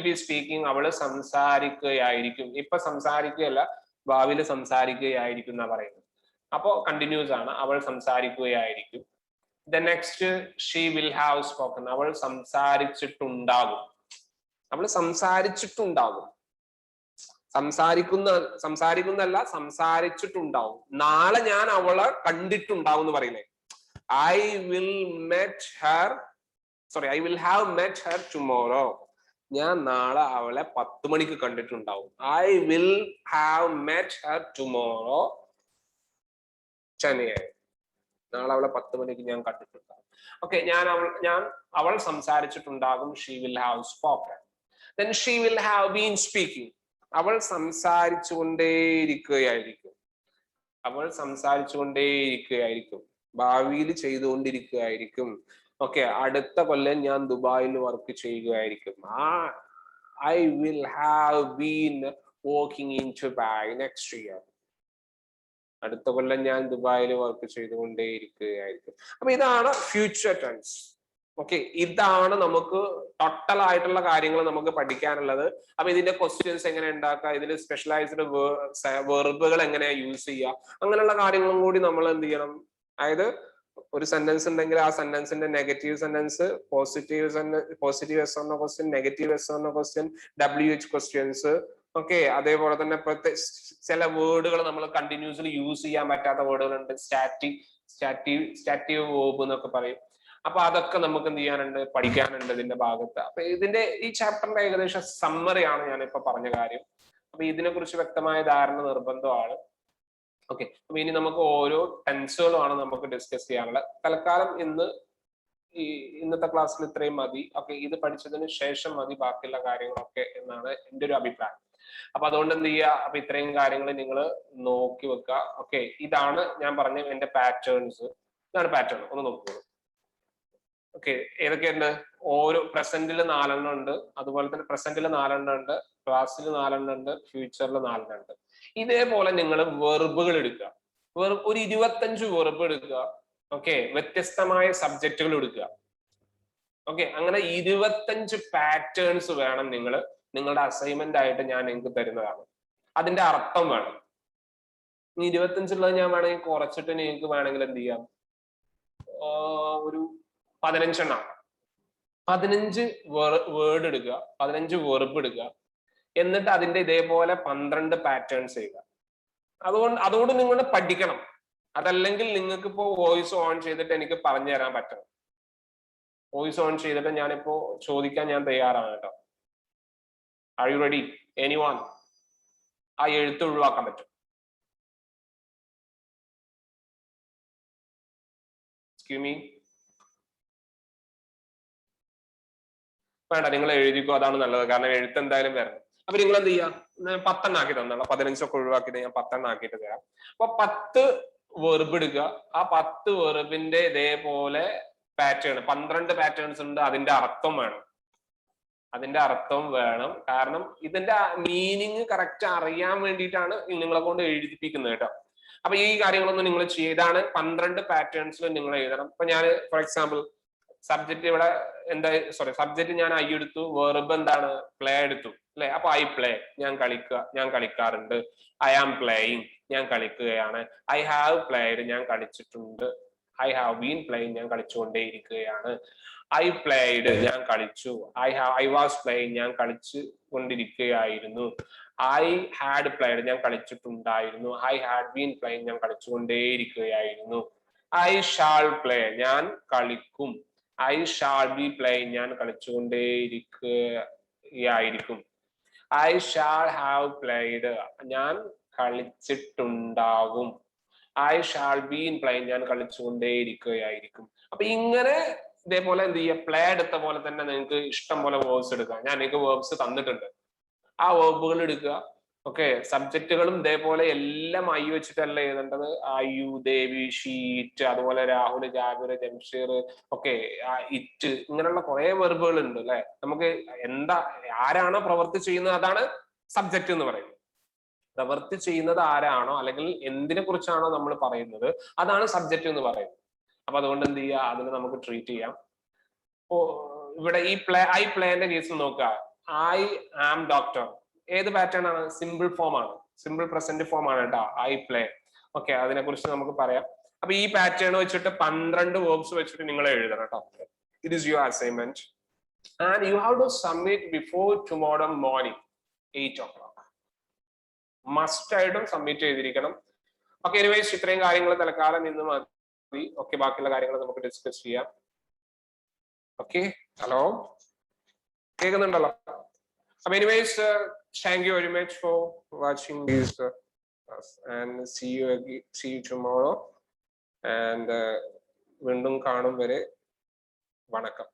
be speaking. അവള് സംസാരിക്കുകയായിരിക്കും. ഇപ്പൊ സംസാരിക്കുകയല്ല, ഭാവിയിൽ സംസാരിക്കുകയായിരിക്കും എന്നാ പറയുന്നത്. അപ്പോ കണ്ടിന്യൂസ് ആണ്. അവൾ സംസാരിക്കുകയായിരിക്കും. The next, she will have spoken. അവൾ സംസാരിച്ചിട്ടുണ്ടാകും. സംസാരിക്കുന്നല്ല, സംസാരിച്ചിട്ടുണ്ടാവും. നാളെ ഞാൻ അവളെ കണ്ടിട്ടുണ്ടാവും എന്ന് പറയില്ലേ? I will have met her tomorrow. ഞാൻ നാളെ അവളെ 10 മണിക്ക് കണ്ടിട്ടുണ്ടാവും. I will have met her tomorrow. ശനിയായി നാളെ അവളെ 10 മണിക്ക് ഞാൻ കണ്ടിട്ടുണ്ടാകും. ഓക്കെ, അവൾ സംസാരിച്ചിട്ടുണ്ടാകും. She will have spoken. Then she will have been speaking. അവൾ സംസാരിച്ചുകൊണ്ടേയിരിക്കുകയായിരിക്കും. ഭാവിയിൽ ചെയ്തുകൊണ്ടിരിക്കുകയായിരിക്കും. ഓക്കെ, അടുത്ത കൊല്ലം ഞാൻ ദുബായിൽ വർക്ക് ചെയ്യുകയായിരിക്കും. I will have been working in Dubai next year. അടുത്ത കൊല്ലം ഞാൻ ദുബായിൽ വർക്ക് ചെയ്തുകൊണ്ടേയിരിക്കുകയായിരിക്കും. അപ്പൊ ഇതാണ് ഫ്യൂച്ചർ ടെൻസ്. ഓക്കെ, ഇതാണ് നമുക്ക് ടോട്ടൽ ആയിട്ടുള്ള കാര്യങ്ങൾ നമുക്ക് പഠിക്കാനുള്ളത്. അപ്പൊ ഇതിന്റെ ക്വസ്റ്റ്യൻസ് എങ്ങനെ ഉണ്ടാക്കുക, ഇതിൽ സ്പെഷ്യലൈസ്ഡ് വെർബുകൾ എങ്ങനെ യൂസ് ചെയ്യുക, അങ്ങനെയുള്ള കാര്യങ്ങളും കൂടി നമ്മൾ എന്ത് ചെയ്യണം. അതായത് ഒരു സെന്റൻസ് ഉണ്ടെങ്കിൽ ആ സെന്റൻസിന്റെ നെഗറ്റീവ് സെന്റൻസ്, പോസിറ്റീവ് എസ് എന്ന ക്വസ്റ്റ്യൻ, നെഗറ്റീവ് എസ് എന്ന ക്വസ്റ്റ്യൻ, WH ക്വസ്റ്റ്യൻസ്. ഓക്കെ, അതേപോലെ തന്നെ ചില വേർഡുകൾ നമ്മൾ കണ്ടിന്യൂസ്ലി യൂസ് ചെയ്യാൻ പറ്റാത്ത വേർഡുകളുണ്ട്. സ്റ്റാറ്റീവ് വേർബ് എന്നൊക്കെ പറയും. അപ്പൊ അതൊക്കെ നമുക്ക് എന്ത് ചെയ്യാനുണ്ട്? പഠിക്കാനുണ്ട് ഇതിന്റെ ഭാഗത്ത്. അപ്പൊ ഇതിന്റെ ഈ ചാപ്റ്ററിന്റെ ഏകദേശം സമ്മറിയാണ് ഞാനിപ്പോ പറഞ്ഞ കാര്യം. അപ്പൊ ഇതിനെ കുറിച്ച് വ്യക്തമായ ധാരണ നിർബന്ധമാണ്. ഓക്കെ, അപ്പൊ ഇനി നമുക്ക് ഓരോ ടെൻസുകളുമാണ് നമുക്ക് ഡിസ്കസ് ചെയ്യാനുള്ളത്. തൽക്കാലം ഇന്നത്തെ ക്ലാസ്സിൽ ഇത്രയും മതി. ഓക്കെ, ഇത് പഠിച്ചതിന് ശേഷം മതി ബാക്കിയുള്ള കാര്യങ്ങളൊക്കെ എന്നാണ് എൻ്റെ ഒരു അഭിപ്രായം. അപ്പൊ അതുകൊണ്ട് എന്ത് ചെയ്യുക? അപ്പൊ ഇത്രയും കാര്യങ്ങൾ നിങ്ങൾ നോക്കി വെക്കുക. ഓക്കെ, ഇതാണ് ഞാൻ പറഞ്ഞ എന്റെ പാറ്റേൺസ്. ഇതാണ് പാറ്റേൺ. ഒന്ന് നോക്കൂ. ഓക്കെ, ഏതൊക്കെയുണ്ട്? ഓരോ പ്രസന്റിൽ 4 എണ്ണം ഉണ്ട്, അതുപോലെ തന്നെ പ്രസന്റിൽ 4 എണ്ണം ഉണ്ട്, ക്ലാസ്സിൽ 4 എണ്ണം ഉണ്ട്, ഫ്യൂച്ചറിൽ 4 എണ്ണം ഉണ്ട്. ഇതേപോലെ നിങ്ങൾ വെർബുകൾ എടുക്കുക. ഒരു 25 വെർബ് എടുക്കുക. ഓക്കെ, വ്യത്യസ്തമായ സബ്ജക്റ്റുകൾ എടുക്കുക. ഓക്കെ, അങ്ങനെ 25 പാറ്റേൺസ് വേണം നിങ്ങളുടെ അസൈൻമെന്റ് ആയിട്ട് ഞാൻ നിങ്ങൾക്ക് തരുന്നതാണ്. അതിന്റെ അർത്ഥം വേണം. 25 ഞാൻ വേണമെങ്കിൽ കുറച്ചിട്ട് നിങ്ങൾക്ക് വേണമെങ്കിൽ എന്ത് ചെയ്യാം, ഒരു 15 എണ്ണം, 15 വേർഡ് എടുക്കുക, 15 വെർബ് എടുക്കുക, എന്നിട്ട് അതിന്റെ ഇതേപോലെ 12 പാറ്റേൺസ് ചെയ്യുക. അതുകൊണ്ട് നിങ്ങൾ പഠിക്കണം. അതല്ലെങ്കിൽ നിങ്ങൾക്ക് ഇപ്പോ വോയിസ് ഓൺ ചെയ്തിട്ട് എനിക്ക് പറഞ്ഞു തരാൻ പറ്റണം. വോയിസ് ഓൺ ചെയ്തിട്ട് ഞാനിപ്പോ ചോദിക്കാൻ ഞാൻ തയ്യാറാണ് കേട്ടോ. Are you ready? എനിവൺ? ആ എഴുത്ത് ഒഴിവാക്കാൻ പറ്റും. Excuse me. വേണ്ട, നിങ്ങൾ എഴുതിക്കോ, അതാണ് നല്ലത്. കാരണം എഴുത്ത് എന്തായാലും വരണം. അപ്പൊ നിങ്ങൾ എന്ത് ചെയ്യാം, 10 എണ്ണം ആക്കി തന്നോളാം. 15 ഒക്കെ ഒഴിവാക്കിയിട്ട് ഞാൻ 10 എണ്ണം ആക്കിയിട്ട് തരാം. അപ്പൊ 10 വെർബ് എടുക്കുക. ആ 10 വെർബിന്റെ ഇതേപോലെ പാറ്റേൺ 12 പാറ്റേൺസ് ഉണ്ട്. അതിന്റെ അർത്ഥം വേണം. കാരണം ഇതിന്റെ മീനിങ് കറക്റ്റ് അറിയാൻ വേണ്ടിയിട്ടാണ് നിങ്ങളെ കൊണ്ട് എഴുതിപ്പിക്കുന്നത് കേട്ടോ. അപ്പൊ ഈ കാര്യങ്ങളൊന്നും നിങ്ങൾ ചെയ്താണ് 12 പാറ്റേൺസിൽ നിങ്ങൾ എഴുതണം. ഇപ്പൊ ഞാൻ ഫോർ എക്സാമ്പിൾ സബ്ജക്ട് ഇവിടെ സബ്ജക്ട് ഞാൻ ഐ എടുത്തു, വെർബ് എന്താണ്, പ്ലേ എടുത്തു അല്ലെ. അപ്പൊ ഐ പ്ലേ, ഞാൻ കളിക്കാറുണ്ട്. ഐ ആം പ്ലേയിങ്, ഞാൻ കളിക്കുകയാണ്. ഐ ഹാവ് പ്ലേഡ്, ഞാൻ കളിച്ചിട്ടുണ്ട്. ഐ ഹാവ് ബീൻ പ്ലേയിങ്, ഞാൻ കളിച്ചുകൊണ്ടേയിരിക്കുകയാണ്. ഐ പ്ലേഡ്, ഞാൻ കളിച്ചു. ഐ വാസ് പ്ലേയിങ്, ഞാൻ കളിച്ചു കൊണ്ടിരിക്കുകയായിരുന്നു. ഐ ഹാഡ് പ്ലേഡ്, ഞാൻ കളിച്ചിട്ടുണ്ടായിരുന്നു. ഐ ഹാഡ് ബീൻ പ്ലേയിങ്, ഞാൻ കളിച്ചുകൊണ്ടേയിരിക്കുകയായിരുന്നു. ഐ ഷാൾ പ്ലേ, ഞാൻ കളിക്കും. ഐ ഷാൾ ബി പ്ലേയിങ്, ഞാൻ കളിച്ചുകൊണ്ടേയിരിക്കുകയായിരിക്കും. ഐ ഷാൾ ഹാവ് പ്ലേഡ്, ഞാൻ കളിച്ചിട്ടുണ്ടാകും. ഐ ഷാൾ ബീൻ പ്ലേയിങ്, ഞാൻ കളിച്ചുകൊണ്ടേയിരിക്കുകയായിരിക്കും. അപ്പൊ ഇങ്ങനെ ഇതേപോലെ എന്ത് ചെയ്യുക, പ്ലേ എടുത്ത പോലെ തന്നെ നിങ്ങൾക്ക് ഇഷ്ടം പോലെ വേർബ്സ് എടുക്കാം. ഞാൻ നിങ്ങൾക്ക് വേർബ്സ് തന്നിട്ടുണ്ട്. ആ വേർബുകൾ എടുക്കുക. ഓക്കെ, സബ്ജക്റ്റുകളും ഇതേപോലെ എല്ലാം ഐ വെച്ചിട്ടല്ല എഴുതേണ്ടത്. യു, ദേവി, ഷീറ്റ്, അതുപോലെ രാഹുൽ, ജാബിർ, ജംഷീർ, ഓക്കെ, ഇറ്റ്, ഇങ്ങനെയുള്ള കുറെ വെർബുകൾ ഉണ്ട് അല്ലെ. നമുക്ക് ആരാണോ പ്രവൃത്തി ചെയ്യുന്നത് അതാണ് സബ്ജക്റ്റ് എന്ന് പറയുന്നത്. പ്രവൃത്തി ചെയ്യുന്നത് ആരാണോ അല്ലെങ്കിൽ എന്തിനെ കുറിച്ചാണോ നമ്മൾ പറയുന്നത് അതാണ് സബ്ജക്റ്റ് എന്ന് പറയുന്നത്. അപ്പൊ അതുകൊണ്ട് എന്ത് ചെയ്യുക, അതിനെ നമുക്ക് ട്രീറ്റ് ചെയ്യാം. ഇവിടെ ഈ ഐ പ്ലേന്റെ കേസിൽ നോക്കുക. ഐ ആം ഡോക്ടർ, ഏത് പാറ്റേൺ ആണ്? സിമ്പിൾ ഫോം ആണ്, സിമ്പിൾ പ്രസന്റ് ഫോം ആണ് കേട്ടോ, ഐ പ്ലേ. ഓക്കെ, അതിനെ കുറിച്ച് നമുക്ക് പറയാം. അപ്പൊ ഈ പാറ്റേൺ വെച്ചിട്ട് 12 വേർബ്സ് വെച്ചിട്ട് നിങ്ങൾ എഴുതണം കേട്ടോ. It is your assignment and you have to submit before tomorrow morning 8 o'clock. Must ആയിട്ടും സബ്മിറ്റ് ചെയ്തിരിക്കണം. ഓക്കെ, എനിവേസ് ഇത്രയും കാര്യങ്ങൾ തൽക്കാലം ഇന്ന് മതി. ഓക്കെ, ബാക്കിയുള്ള കാര്യങ്ങൾ നമുക്ക് ഡിസ്കസ് ചെയ്യാം. ഓക്കെ, ഹലോ, കേൾക്കുന്നുണ്ടല്ലോ? അപ്പൊ anyways thank you very much for watching this and see you tomorrow and വീണ്ടും കാണും വരെ വണക്കം.